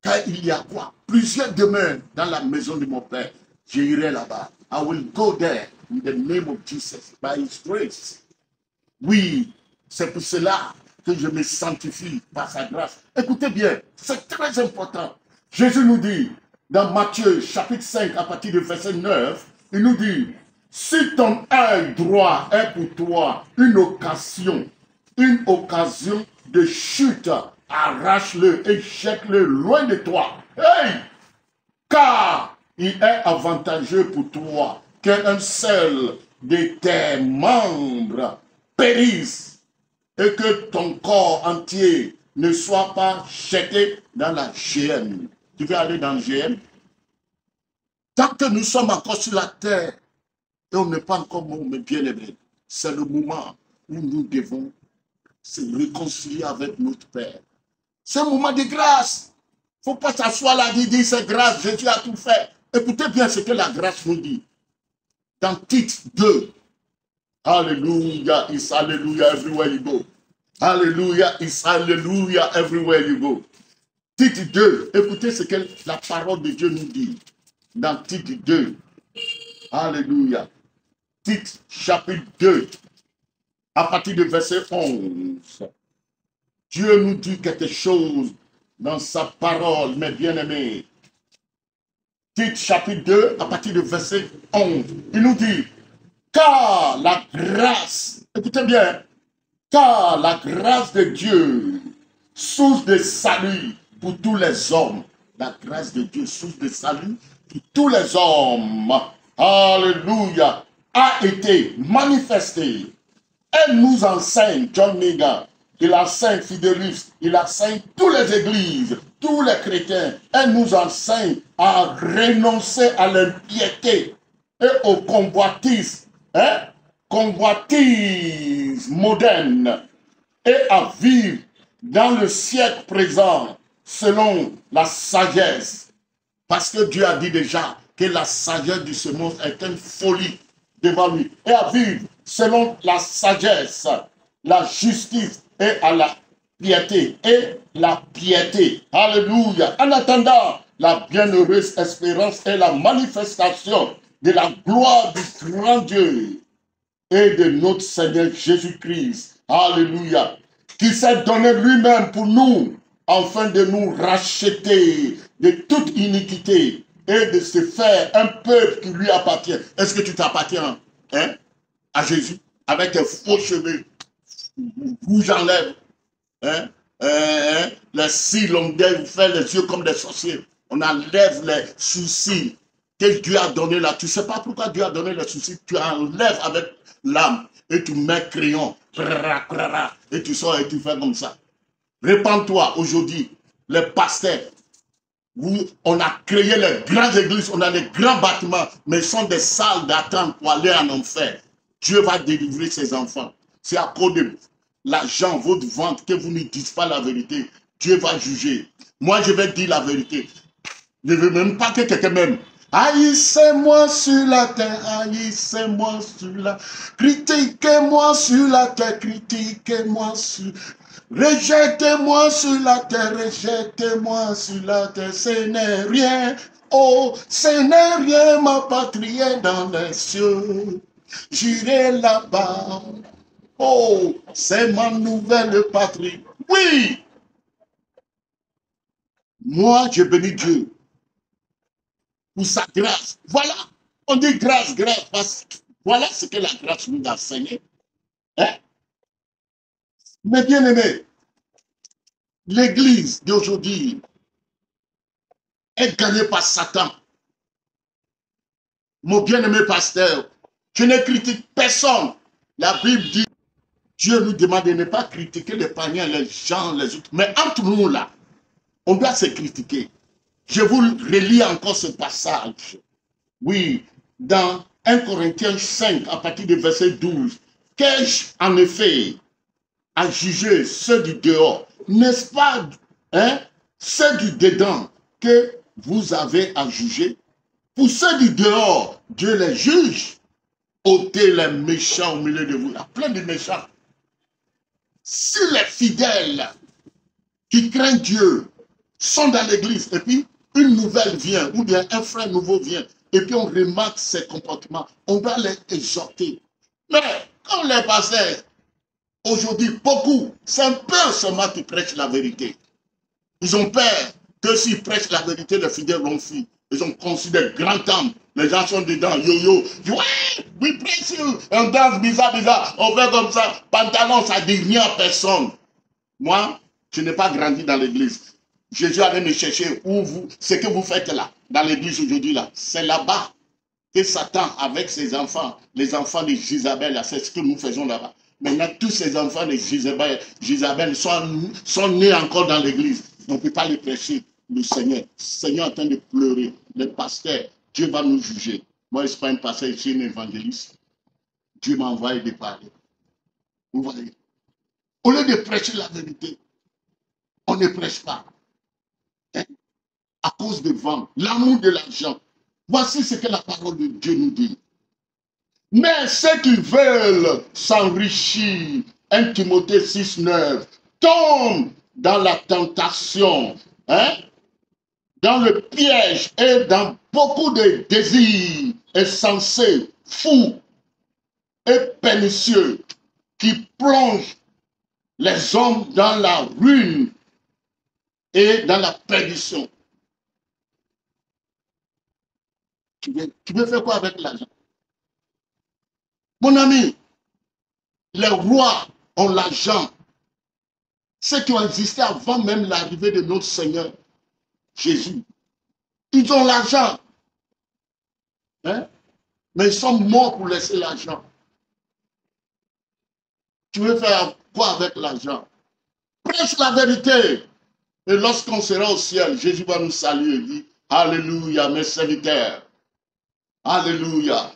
Car il y a quoi? Plusieurs demeures dans la maison de mon Père. J'irai là-bas. I will go there in the name of Jesus, by His grace. Oui, c'est pour cela que je me sanctifie par sa grâce. Écoutez bien, c'est très important. Jésus nous dit, dans Matthieu chapitre 5, à partir du verset 9, il nous dit, si ton œil droit est pour toi une occasion de chute, arrache-le et jette-le loin de toi. Hey! Car il est avantageux pour toi qu'un seul de tes membres périsse et que ton corps entier ne soit pas jeté dans la géhenne. Tu veux aller dans le géhenne? Tant que nous sommes encore sur la terre et on n'est pas encore mort, mais bien aimé, c'est le moment où nous devons se réconcilier avec notre Père. C'est un moment de grâce. Il ne faut pas s'asseoir là et dire c'est grâce, Jésus a tout fait. Écoutez bien ce que la grâce nous dit. Dans Tite 2, Hallelujah, is hallelujah everywhere you go. Hallelujah, is hallelujah everywhere you go. Tite 2, écoutez ce que la parole de Dieu nous dit. Dans Tite 2, Alléluia. Tite chapitre 2, à partir du verset 11. Dieu nous dit quelque chose dans sa parole, mes bien-aimés. Tite chapitre 2, à partir du verset 11. Il nous dit, car la grâce, écoutez bien, car la grâce de Dieu, source de salut pour tous les hommes, la grâce de Dieu, source de salut pour tous les hommes, alléluia, a été manifestée. Elle nous enseigne, John Nega, il enseigne Fidelis, il enseigne toutes les églises, tous les chrétiens. Elle nous enseigne à renoncer à l'impiété et aux convoitises, convoitises modernes, et à vivre dans le siècle présent selon la sagesse. Parce que Dieu a dit déjà que la sagesse de ce monde est une folie devant lui. Et à vivre selon la sagesse, la justice et à la piété. Et la piété. Alléluia. En attendant la bienheureuse espérance et la manifestation de la gloire du grand Dieu et de notre Seigneur Jésus-Christ. Alléluia. Qui s'est donné lui-même pour nous, afin de nous racheter de toute iniquité et de se faire un peuple qui lui appartient. Est-ce que tu t'appartiens à Jésus avec tes faux cheveux rouges en lèvres, les cils, on fait les yeux comme des sorciers, on enlève les sourcils que Dieu a donné là. Tu ne sais pas pourquoi Dieu a donné les sourcils, tu enlèves avec l'âme et tu mets crayon et tu sors et tu fais comme ça. Répands-toi aujourd'hui, les pasteurs. On a créé les grandes églises, on a les grands bâtiments, mais ce sont des salles d'attente pour aller en enfer. Dieu va délivrer ses enfants. C'est à cause de l'argent, votre vente, que vous ne dites pas la vérité. Dieu va juger. Moi, je vais dire la vérité. Je ne veux même pas que quelqu'un m'aime. Haïssez-moi sur la terre, haïssez-moi sur la... Critiquez-moi sur la terre, critiquez-moi sur... Rejetez-moi sur la terre, rejetez-moi sur la terre, ce n'est rien. Oh, ce n'est rien, ma patrie est dans les cieux. J'irai là-bas. Oh, c'est ma nouvelle patrie. Oui! Moi, je bénis Dieu. pour sa grâce. Voilà, on dit grâce, grâce, parce que voilà ce que la grâce nous a enseigné. Hein? Mais bien aimé, l'église d'aujourd'hui est gagnée par Satan. Mon bien-aimé pasteur, je ne critique personne. La Bible dit, Dieu nous demande de ne pas critiquer les païens, les gens, les autres. Mais entre nous là, on doit se critiquer. Je vous relis encore ce passage. Oui, dans 1 Corinthiens 5, à partir du verset 12. Qu'ai-je en effet à juger ceux du dehors? N'est-ce pas ceux du dedans que vous avez à juger? Pour ceux du dehors, Dieu les juge. Ôtez les méchants au milieu de vous. Il y a plein de méchants. Si les fidèles qui craignent Dieu sont dans l'église et puis une nouvelle vient ou bien un frère nouveau vient et puis on remarque ses comportements, on doit les exhorter. Mais comme les pasteurs, aujourd'hui, beaucoup, c'est un peu seulement qui prêchent la vérité. Ils ont peur que s'ils prêchent la vérité, les fidèles vont fuir. Ils ont conçu des grands temples. Les gens sont dedans, yo-yo. Ouais, we praise you. On danse bizarre, bizarre. On fait comme ça. Pantalon, ça ne dit rien à personne. Moi, je n'ai pas grandi dans l'église. Jésus allait me chercher où vous, ce que vous faites là, dans l'église aujourd'hui là. C'est là-bas que Satan, avec ses enfants, les enfants de Jézabel, c'est ce que nous faisons là-bas. Maintenant, tous ces enfants de Jézabel sont nés encore dans l'église. On ne peut pas les prêcher. Le Seigneur est en train de pleurer. Les pasteurs, Dieu va nous juger. Moi, je ne suis pas un pasteur, je suis un évangéliste. Dieu m'a envoyé de parler. Vous voyez? Au lieu de prêcher la vérité, on ne prêche pas. Hein? À cause de vent, l'amour de l'argent. Voici ce que la parole de Dieu nous dit. Mais ceux qui veulent s'enrichir, 1 Timothée 6,9, tombent dans la tentation, hein? Dans le piège et dans beaucoup de désirs insensés, fous et pernicieux qui plongent les hommes dans la ruine et dans la perdition. Tu veux faire quoi avec l'argent? Mon ami, les rois ont l'argent. Ceux qui ont existé avant même l'arrivée de notre Seigneur Jésus. Ils ont l'argent. Hein? Mais ils sont morts pour laisser l'argent. Tu veux faire quoi avec l'argent? Prêche la vérité. Et lorsqu'on sera au ciel, Jésus va nous saluer et dire, Alléluia, mes serviteurs. Alléluia.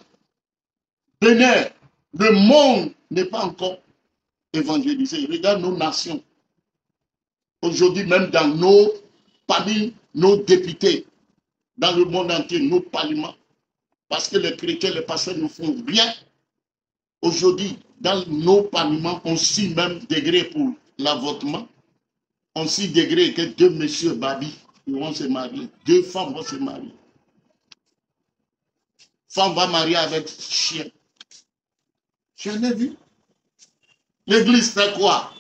Venez, le monde n'est pas encore évangélisé. Regarde nos nations. Aujourd'hui, même dans parmi nos députés, dans le monde entier, nos parlements, parce que les chrétiens, les pasteurs ne font rien. Aujourd'hui, dans nos parlements, on 6 même degrés pour l'avortement. On 6 degrés que 2 messieurs Babi vont se marier. 2 femmes vont se marier. Femme va marier avec chien. Je l'ai vu. L'église fait quoi?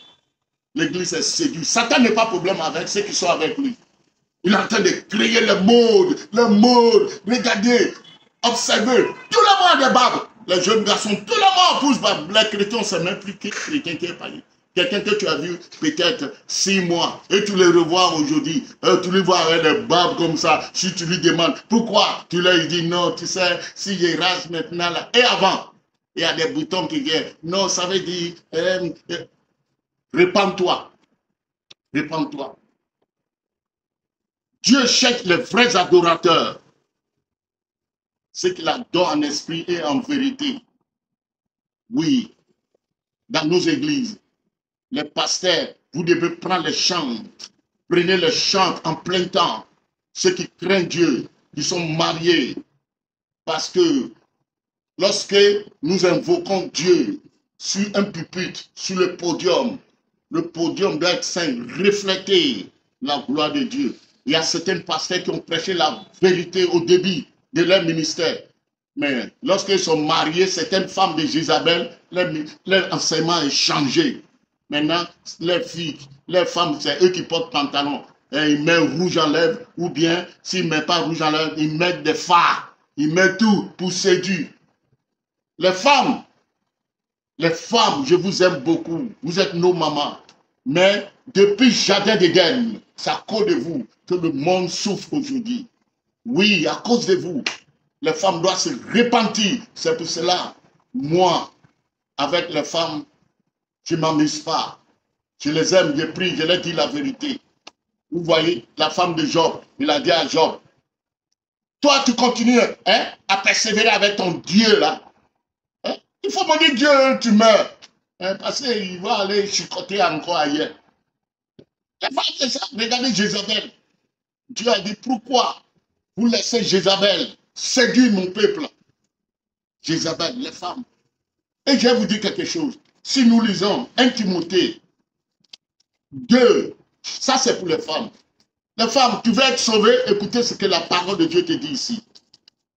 L'église est séduite. Satan n'est pas problème avec ceux qui sont avec lui. Il est en train de créer le mode, le mode. Regardez, observez. Tout le monde est barbes. Les jeunes garçons, tout le monde pousse barbe. Les chrétiens, c'est même plus que chrétien qui est parlé. Quelqu'un que tu as vu peut-être 6 mois et tu les revois aujourd'hui, tu les vois avec des barbes comme ça. Si tu lui demandes pourquoi, tu leur dis non, tu sais, si je rase maintenant là. Et avant, il y a des boutons qui viennent. Non, ça veut dire, répands-toi. Répands-toi. Dieu cherche les vrais adorateurs. Ceux qui l'adorent en esprit et en vérité. Oui, dans nos églises, les pasteurs, vous devez prendre les chants. Prenez les chants en plein temps. Ceux qui craignent Dieu, qui sont mariés. Parce que lorsque nous invoquons Dieu sur un pupitre, sur le podium doit être saint, refléter la gloire de Dieu. Il y a certains pasteurs qui ont prêché la vérité au début de leur ministère. Mais lorsqu'ils sont mariés, certaines femmes de Jézabel, leur enseignement est changé. Maintenant, les filles, les femmes, c'est eux qui portent pantalon. il met rouge en lèvres, ou bien s'il ne met pas rouge en lèvres, il met des fards, il met tout pour séduire. Les femmes, je vous aime beaucoup, vous êtes nos mamans, mais depuis Jardin d'Éden, c'est à cause de vous que le monde souffre aujourd'hui. Oui, à cause de vous, les femmes doivent se repentir. C'est pour cela, moi, avec les femmes, je ne m'amuse pas. Je les aime, je prie, je leur dis la vérité. Vous voyez, la femme de Job, il a dit à Job, toi tu continues à persévérer avec ton Dieu là. Il faut me dire Dieu, tu meurs. Parce qu'il va aller chicoter encore ailleurs. Les femmes, c'est ça. Regardez Jézabel. Dieu a dit, pourquoi vous laissez Jézabel séduire mon peuple? Jézabel, les femmes. Et je vais vous dire quelque chose. Si nous lisons 1 Timothée 2, ça c'est pour les femmes. Les femmes, tu veux être sauvée, écoutez ce que la parole de Dieu te dit ici.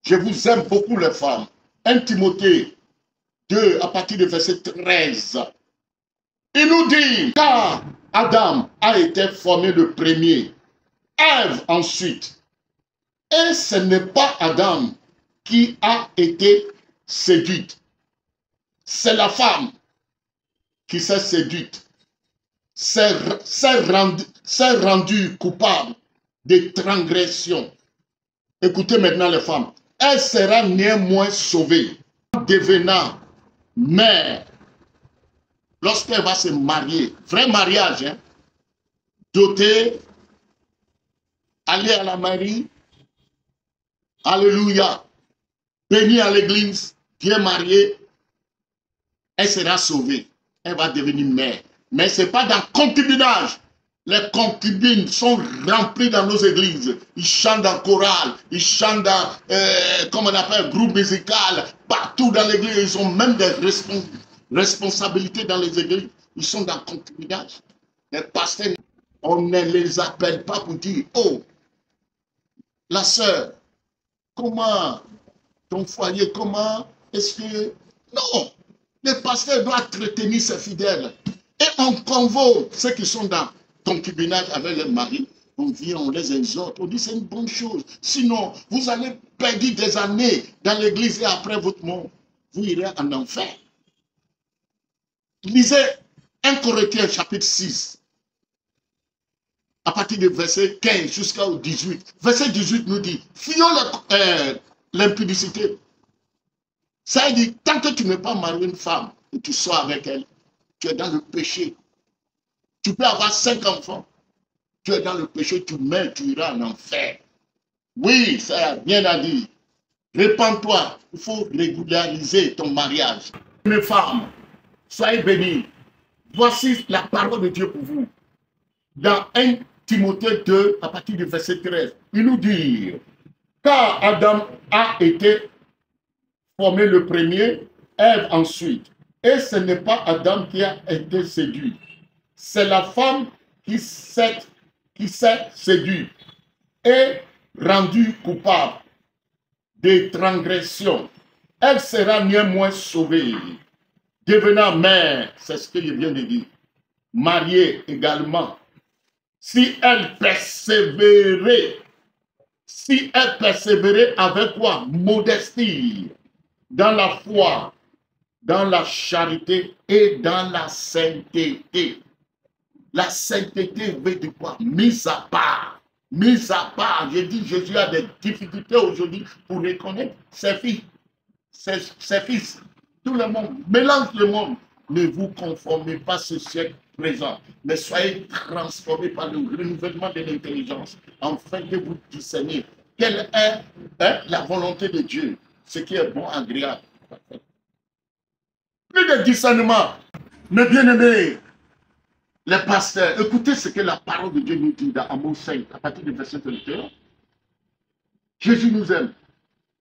Je vous aime beaucoup les femmes. 1 Timothée 2, à partir du verset 13. Il nous dit, car Adam a été formé le premier, Ève ensuite. Et ce n'est pas Adam qui a été séduite. C'est la femme qui s'est séduite, s'est rendue coupable de transgression. Écoutez maintenant les femmes. Elle sera néanmoins sauvée en devenant mère lorsqu'elle va se marier. Vrai mariage, hein? Dotée, aller à la mairie, alléluia, bénie à l'église, bien mariée, elle sera sauvée. Elle va devenir mère. Mais ce n'est pas dans le concubinage. Les concubines sont remplies dans nos églises. Ils chantent en chorale, ils chantent dans, comme on appelle, groupe musical, partout dans l'église. Ils ont même des responsabilités dans les églises. Ils sont dans le concubinage. Les pasteurs, on ne les appelle pas pour dire, oh, la sœur, comment ton foyer, comment est-ce que... Non, les pasteurs doivent entretenir ses fidèles. Et on convoque ceux qui sont dans concubinage avec les maris. On vient, on les exhorte, on dit c'est une bonne chose. Sinon, vous allez perdre des années dans l'église et après votre mort, vous irez en enfer. Lisez 1 Corinthiens chapitre 6, à partir du verset 15 jusqu'au 18. Verset 18 nous dit, fuyons l'impudicité. Ça veut dire, tant que tu n'es pas marié une femme et tu sors avec elle, tu es dans le péché. Tu peux avoir 5 enfants. Tu es dans le péché, tu meurs, tu iras en enfer. Oui, ça a bien à dire. Répands-toi. Il faut régulariser ton mariage. Mes femmes, soyez bénies. Voici la parole de Dieu pour vous. Dans 1 Timothée 2, à partir du verset 13, il nous dit, car Adam a été formé le premier, Ève ensuite. Et ce n'est pas Adam qui a été séduit. C'est la femme qui s'est séduite et rendue coupable de transgression. Elle sera néanmoins sauvée, devenant mère, c'est ce que je viens de dire, mariée également. Si elle persévérait avec quoi? Modestie, dans la foi, dans la charité et dans la sainteté. La sainteté veut dire quoi? Mise à part. Mise à part. Je dis, Jésus a des difficultés aujourd'hui pour reconnaître ses filles, ses fils. Tout le monde, mélange le monde. Ne vous conformez pas à ce siècle présent, mais soyez transformés par le renouvellement de l'intelligence, afin que vous discerniez quelle est la volonté de Dieu, ce qui est bon, agréable. Plus de discernement. Mes bien-aimés, les pasteurs, écoutez ce que la parole de Dieu nous dit dans Amos 5, à partir du verset 21. Jésus nous aime.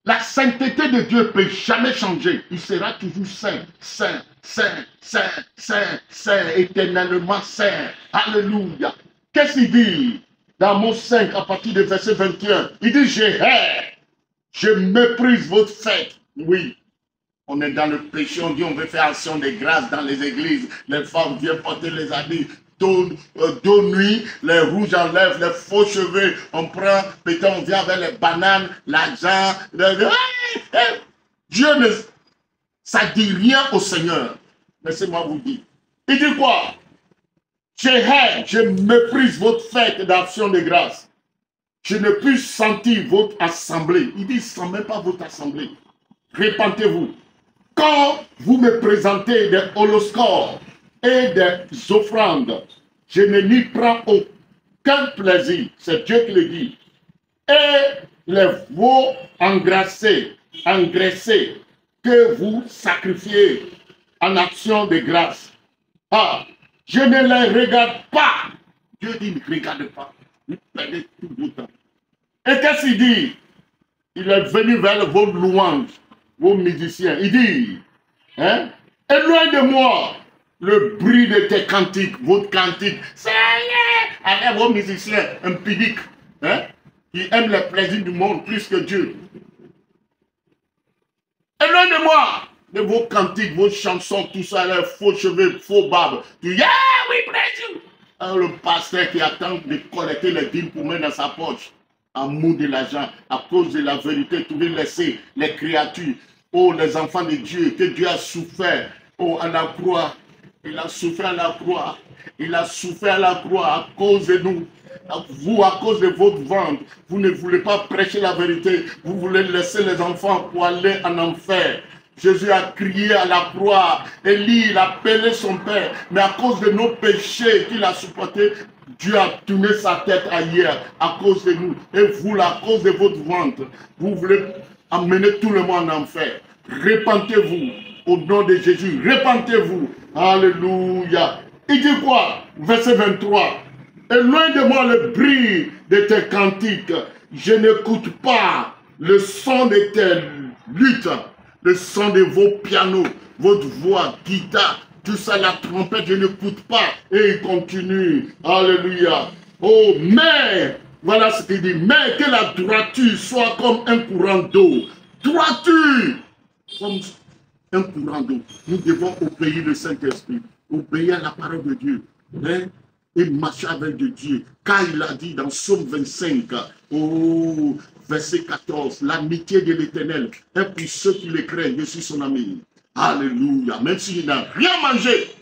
La sainteté de Dieu ne peut jamais changer. Il sera toujours saint, saint, saint, saint, saint, saint, éternellement saint. Alléluia. Qu'est-ce qu'il dit dans Amos 5, à partir du verset 21? Il dit, je méprise votre fête. Oui. On est dans le péché, on dit on veut faire action de grâce dans les églises. Les femmes viennent porter les habits. dos nuit, les rouges en lèvres, les faux cheveux. On prend, peut-être on vient avec les bananes, l'argent. Dieu ne... Ça ne dit rien au Seigneur. Laissez-moi vous dire. Il dit quoi? Je méprise votre fête d'action de grâce. Je ne puis sentir votre assemblée. Il dit, il ne sent même pas votre assemblée. Répentez-vous. Quand vous me présentez des holocaustes et des offrandes, je ne n'y prends aucun plaisir. C'est Dieu qui le dit. Et les veaux engraissés que vous sacrifiez en action de grâce. Ah, je ne les regarde pas. Dieu dit, ne regarde pas. Vous perdez tout votre temps. Et qu'est-ce qu'il dit? Il est venu vers vos louanges, vos musiciens. Il dit, hein, éloigne de moi le bruit de tes cantiques, votre cantique. Avec vos musiciens impudiques, hein, qui aiment les plaisirs du monde plus que Dieu. Éloigne de moi de vos cantiques, vos chansons, tout ça, les faux cheveux, faux barbes. Tu dis, ah oui, plaisir. Alors, le pasteur qui attend de collecter les dîmes pour mettre dans sa poche, amour de l'argent, à cause de la vérité, tu veux laisser les créatures, oh les enfants de Dieu, que Dieu a souffert, oh à la croix, il a souffert à la croix, il a souffert à la croix à cause de nous. Vous, à cause de votre ventre, vous ne voulez pas prêcher la vérité, vous voulez laisser les enfants pour aller en enfer. Jésus a crié à la croix, Élie, il a appelé son père, mais à cause de nos péchés qu'il a supportés, Dieu a tourné sa tête ailleurs à cause de nous. Et vous, à cause de votre ventre, vous voulez amener tout le monde en enfer. Répentez-vous au nom de Jésus. Répentez-vous. Alléluia. Il dit quoi? Verset 23. Éloigne de moi le bruit de tes cantiques. Je n'écoute pas le son de tes luttes, le son de vos pianos, votre voix, guitare. Tout ça, la trompette, je n'écoute pas. Et il continue. Alléluia. Oh, mais, voilà ce qu'il dit. Mais que la droiture soit comme un courant d'eau. Droiture comme un courant d'eau. Nous devons obéir le Saint-Esprit. Obéir à la parole de Dieu. Hein? Et marcher avec Dieu. Car il a dit dans Psaume 25, oh, verset 14, l'amitié de l'Éternel est pour ceux qui le craignent. Je suis son ami. Alléluia. Même s'il n'a rien mangé,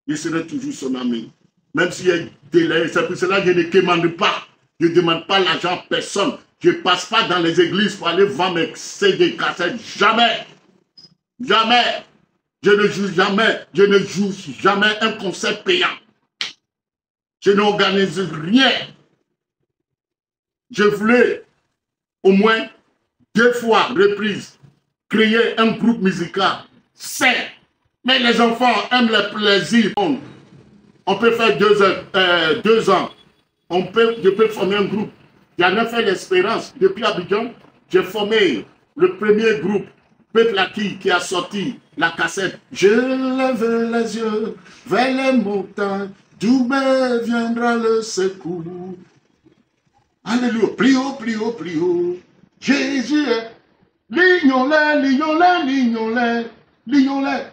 je serai toujours son ami. Même s'il y a délai, c'est pour cela que je ne commande pas. Je ne demande pas l'argent à personne. Je ne passe pas dans les églises pour aller vendre mes CD, cassettes. Jamais. Jamais. Je ne joue jamais un concert payant. Je n'organise rien. Je voulais au moins 2 fois reprise créer un groupe musical sain. Mais les enfants aiment le plaisir. On peut faire 2 ans. Je peux former un groupe. J'en ai fait l'expérience. Depuis Abidjan, j'ai formé le premier groupe, Peuple Acquis, qui a sorti la cassette. Je lève les yeux vers les montagnes, d'où me viendra le secours. Alléluia. Plus haut, plus haut, plus haut. Jésus est. Lignons-les, lignons-les, lignons-les, lignons-les.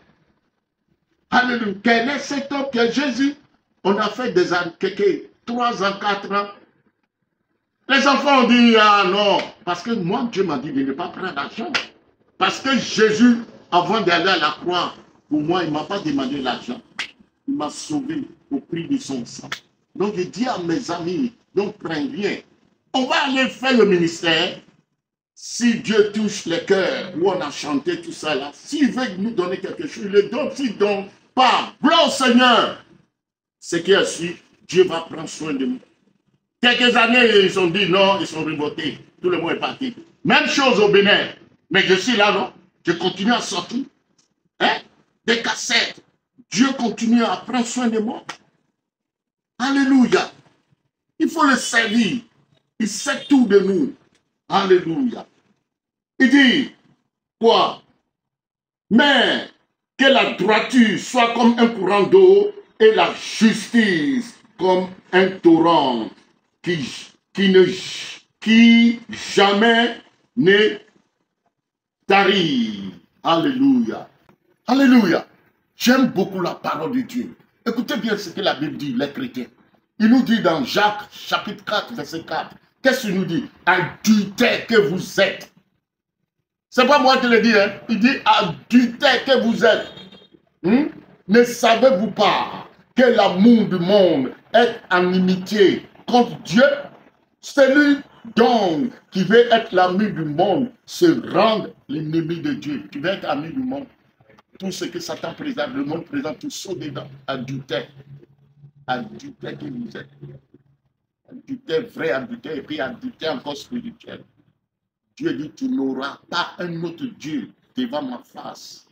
Alléluia. Quel est cet homme qui est Jésus? On a fait des années, 3 ans, 4 ans. Les enfants ont dit, ah non, parce que moi, Dieu m'a dit de ne pas prendre l'argent. Parce que Jésus, avant d'aller à la croix, pour moi, il ne m'a pas demandé l'argent. Il m'a sauvé au prix de son sang. Donc, je dis à mes amis, donc prends rien. On va aller faire le ministère. Si Dieu touche les cœurs, où on a chanté tout ça là, s'il veut nous donner quelque chose, il le donne. S'il ne donne pas, gloire au Seigneur. Ce qui est sûr, Dieu va prendre soin de nous. Quelques années, ils ont dit non, ils sont revoltés. Tout le monde est parti. Même chose au Bénin. Mais je suis là, non? Je continue à sortir. Hein? Des cassettes. Dieu continue à prendre soin de moi. Alléluia. Il faut le servir. Il sait tout de nous. Alléluia. Il dit, quoi? Mais que la droiture soit comme un courant d'eau et la justice comme un torrent qui jamais ne tarit. Alléluia. Alléluia. J'aime beaucoup la parole de Dieu. Écoutez bien ce que la Bible dit, les chrétiens. Il nous dit dans Jacques, chapitre 4, verset 4. Qu'est-ce qu'il nous dit? Adultère que vous êtes. C'est pas moi qui le dis, hein. Il dit adultère que vous êtes. Ne savez-vous pas que l'amour du monde est en inimitié contre Dieu? Celui donc qui veut être l'ami du monde se rend l'ennemi de Dieu. Tu veux être ami du monde. Tout ce que Satan présente, le monde présente, tout ça dedans. Adultère. Adultère que vous êtes. Adultère, vrai adultère, et puis adultère encore spirituel. Dieu dit, tu n'auras pas un autre Dieu devant ma face.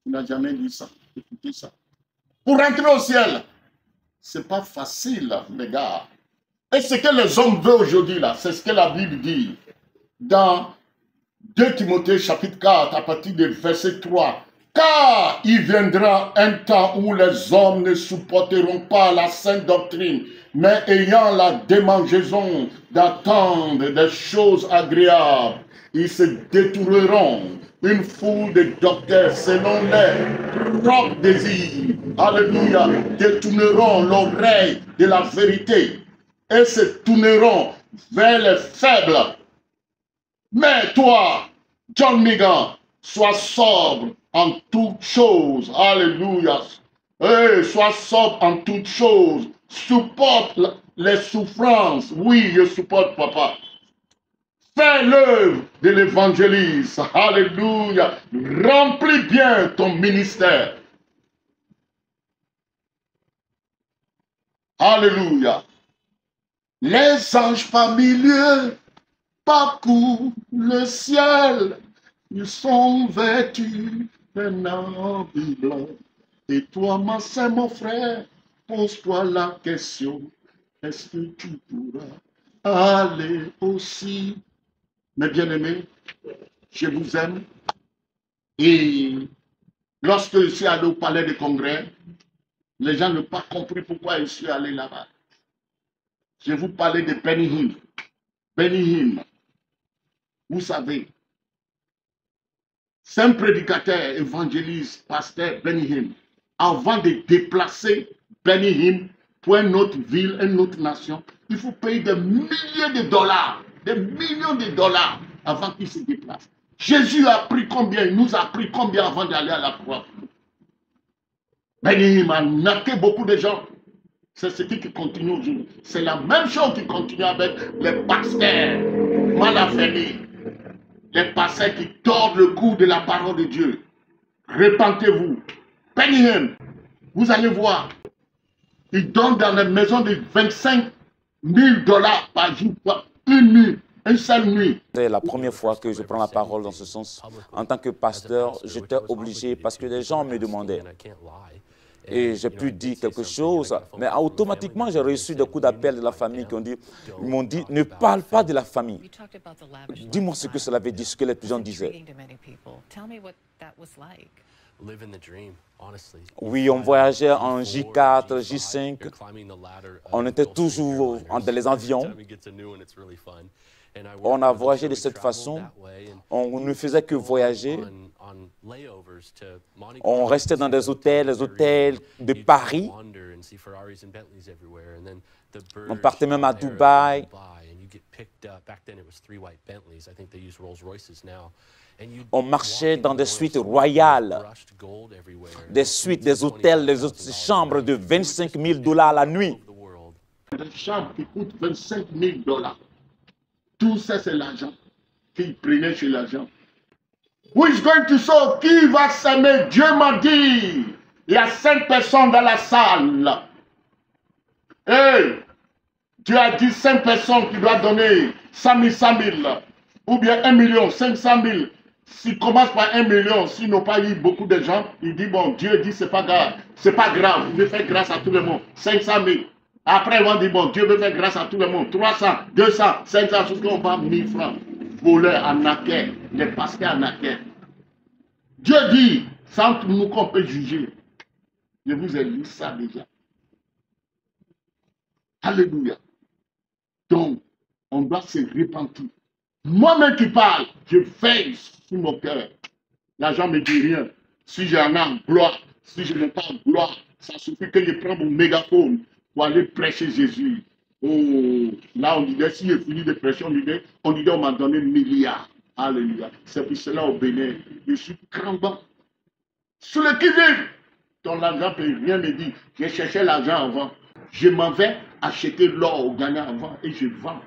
Tu n'as jamais dit ça. Écoutez ça. Pour rentrer au ciel, c'est pas facile, les gars. Et ce que les hommes veulent aujourd'hui, là, c'est ce que la Bible dit. Dans 2 Timothée, chapitre 4, à partir du verset 3. Car il viendra un temps où les hommes ne supporteront pas la sainte doctrine, mais ayant la démangeaison d'attendre des choses agréables, ils se détourneront une foule de docteurs selon leurs propres désirs. Alléluia. Détourneront l'oreille de la vérité et se tourneront vers les faibles. Mais toi, John Megan, sois sobre en toutes choses. Alléluia. Hey, sois sobre en toutes choses. Supporte les souffrances. Oui, je supporte, papa. Fais l'œuvre de l'évangéliste. Alléluia. Remplis bien ton ministère. Alléluia. Les anges familiers parcourent le ciel. Ils sont vêtus d'un habit blanc. Et toi, ma sœur, mon frère, pose-toi la question. Est-ce que tu pourras aller aussi? Mes bien-aimés, je vous aime. Et lorsque je suis allé au palais des congrès, les gens n'ont pas compris pourquoi je suis allé là-bas. Je vous parlais de Benny Hinn. Benny Hinn, vous savez, c'est un prédicateur, évangéliste, pasteur, Benny Hinn. Avant de déplacer Benny Hinn pour une autre ville, une autre nation, il faut payer des milliers de dollars, des millions de dollars avant qu'il se déplace. Jésus a pris combien? Il nous a pris combien avant d'aller à la croix? Benny Hinn a naqué beaucoup de gens. C'est ce qui continue aujourd'hui. C'est la même chose qui continue avec les pasteurs mal affairés. Les pasteurs qui tordent le cou de la parole de Dieu. Repentez-vous. Benny Hinn, vous allez voir, il donne dans les maisons de 25 000 dollars par jour, une nuit, une seule nuit. C'est la première fois que je prends la parole dans ce sens. En tant que pasteur, j'étais obligé parce que les gens me demandaient. Et j'ai pu dire quelque chose, mais automatiquement j'ai reçu des coups d'appel de la famille qui m'ont dit, ne parle pas de la famille. Dis-moi ce que cela veut dire, ce que les gens disaient. Oui, on voyageait en J4, J5, on était toujours dans les avions. On a voyagé de cette façon, on ne faisait que voyager. On restait dans des hôtels, les hôtels de Paris. On partait même à Dubaï. On marchait dans des suites royales, des suites, des hôtels, des chambres de 25 000 dollars la nuit. Des chambres qui coûtent 25 000 dollars. Tout ça, c'est l'argent qu'il prenait chez l'argent. Who is going to sow? Qui va s'aimer? Dieu m'a dit. Il y a 5 personnes dans la salle. Hey, Dieu a dit 5 personnes qui doivent donner 100 000, 100 000. Ou bien 1 million, 500 000. S'il commence par 1 million, s'ils n'ont pas eu beaucoup de gens, il dit, bon, Dieu dit, c'est pas grave. C'est pas grave, il veut faire grâce à tout le monde. 500 000. Après, ils vont dire, bon, Dieu veut faire grâce à tout le monde. 300, 200, 500, surtout on va 1000 francs. Voleurs, arnaqueurs, les pasteurs arnaqueurs. Dieu dit, sans nous qu'on peut juger. Je vous ai lu ça déjà. Alléluia. Donc, on doit se repentir. Moi-même qui parle, je veille sur mon cœur. L'argent ne me dit rien. Si j'en ai, gloire. Si je n'ai pas, gloire. Ça suffit que je prends mon mégaphone pour aller prêcher Jésus. Oh, là on disait, si j'ai fini de prêcher, on disait on m'a donné milliards. Alléluia. C'est pour cela au Bénin, je suis crambant. Sur le qui-vive, ton argent peut rien me dire. J'ai cherché l'argent avant. Je m'en vais acheter l'or au Ghana avant et je vends.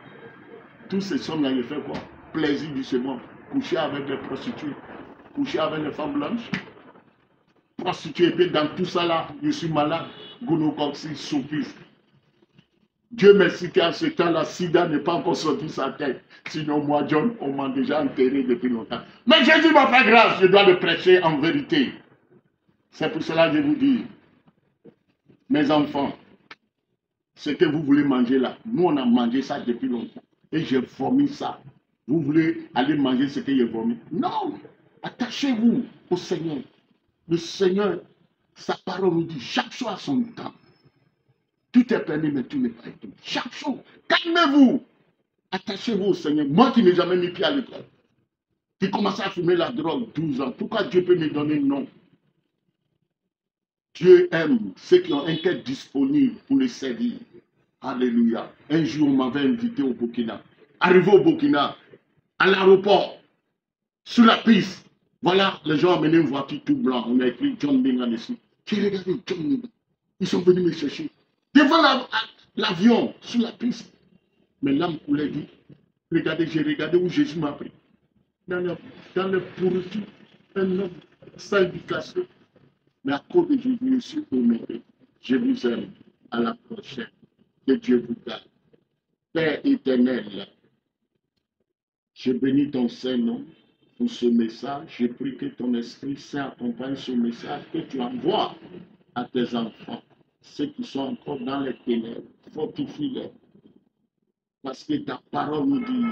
Tous ces sommes-là, je fais quoi? Plaisir du second. Coucher avec les prostituées, coucher avec les femmes blanches, prostituées. Et puis dans tout ça là, je suis malade. Gonocoxie, soupiste. Dieu merci qu'à ce temps-là, Sida n'est pas encore sorti de sa tête. Sinon, moi, John, on m'a déjà enterré depuis longtemps. Mais Jésus m'a fait grâce, je dois le prêcher en vérité. C'est pour cela que je vous dis, mes enfants, ce que vous voulez manger là, nous on a mangé ça depuis longtemps. Et j'ai vomi ça. Vous voulez aller manger ce que j'ai vomi? Non! Attachez-vous au Seigneur. Le Seigneur, sa parole nous dit, chaque chose à son temps. Tout est permis, mais tout n'est pas tout. Chaque chose, calmez-vous. Attachez-vous au Seigneur. Moi qui n'ai jamais mis pied à l'école, qui commençais à fumer la drogue 12 ans, pourquoi Dieu peut me donner non? Dieu aime ceux qui ont un cœur disponible pour le servir. Alléluia. Un jour, on m'avait invité au Burkina. Arrivé au Burkina, à l'aéroport, sur la piste, voilà, les gens ont amené une voiture tout blanc. On a écrit John Binga dessus. J'ai regardé John Binga. Ils sont venus me chercher. Devant l'avion, sur la piste. Mais l'âme coulait dit, regardez, j'ai regardé où Jésus m'a pris. Dans le pourriture, un homme sans éducation. Mais à cause de Jésus, je suis honoré. Je vous aime. À la prochaine. Que Dieu vous garde. Père éternel, je bénis ton Saint-Nom pour ce message. Je prie que ton Esprit Saint accompagne ce message que tu envoies à tes enfants. Ceux qui sont encore dans les ténèbres, fortifie-les. Parce que ta parole nous dit,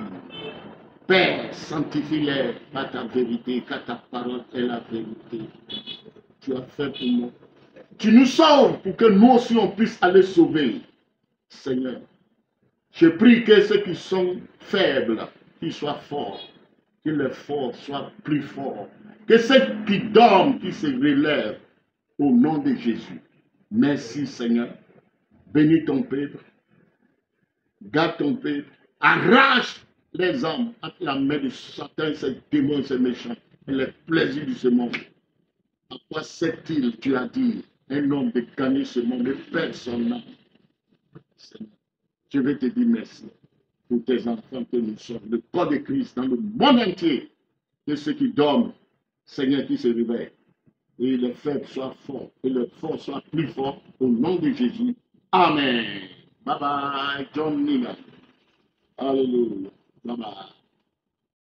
Père, sanctifie-les par ta vérité, car ta parole est la vérité. Tu as fait pour nous. Tu nous sauves pour que nous aussi on puisse aller sauver. Seigneur, je prie que ceux qui sont faibles, qu'ils soient forts, que les forts soient plus forts, que ceux qui dorment, qu'ils se relèvent au nom de Jésus. Merci Seigneur. Bénis ton peuple. Garde ton peuple. Arrache les âmes à la main de Satan, ces démons, ces méchants, et les plaisirs de ce monde. À quoi sert-il, tu as dit, un homme de gagner ce monde et perdre son âme? Seigneur, je vais te dire merci pour tes enfants que nous sommes, le corps de Christ dans le monde entier, que ceux qui dorment, Seigneur, qui se réveillent, et les faibles soient forts, et les forts soient plus forts, au nom de Jésus. Amen. Bye bye, John Nina. Alléluia. Bye bye.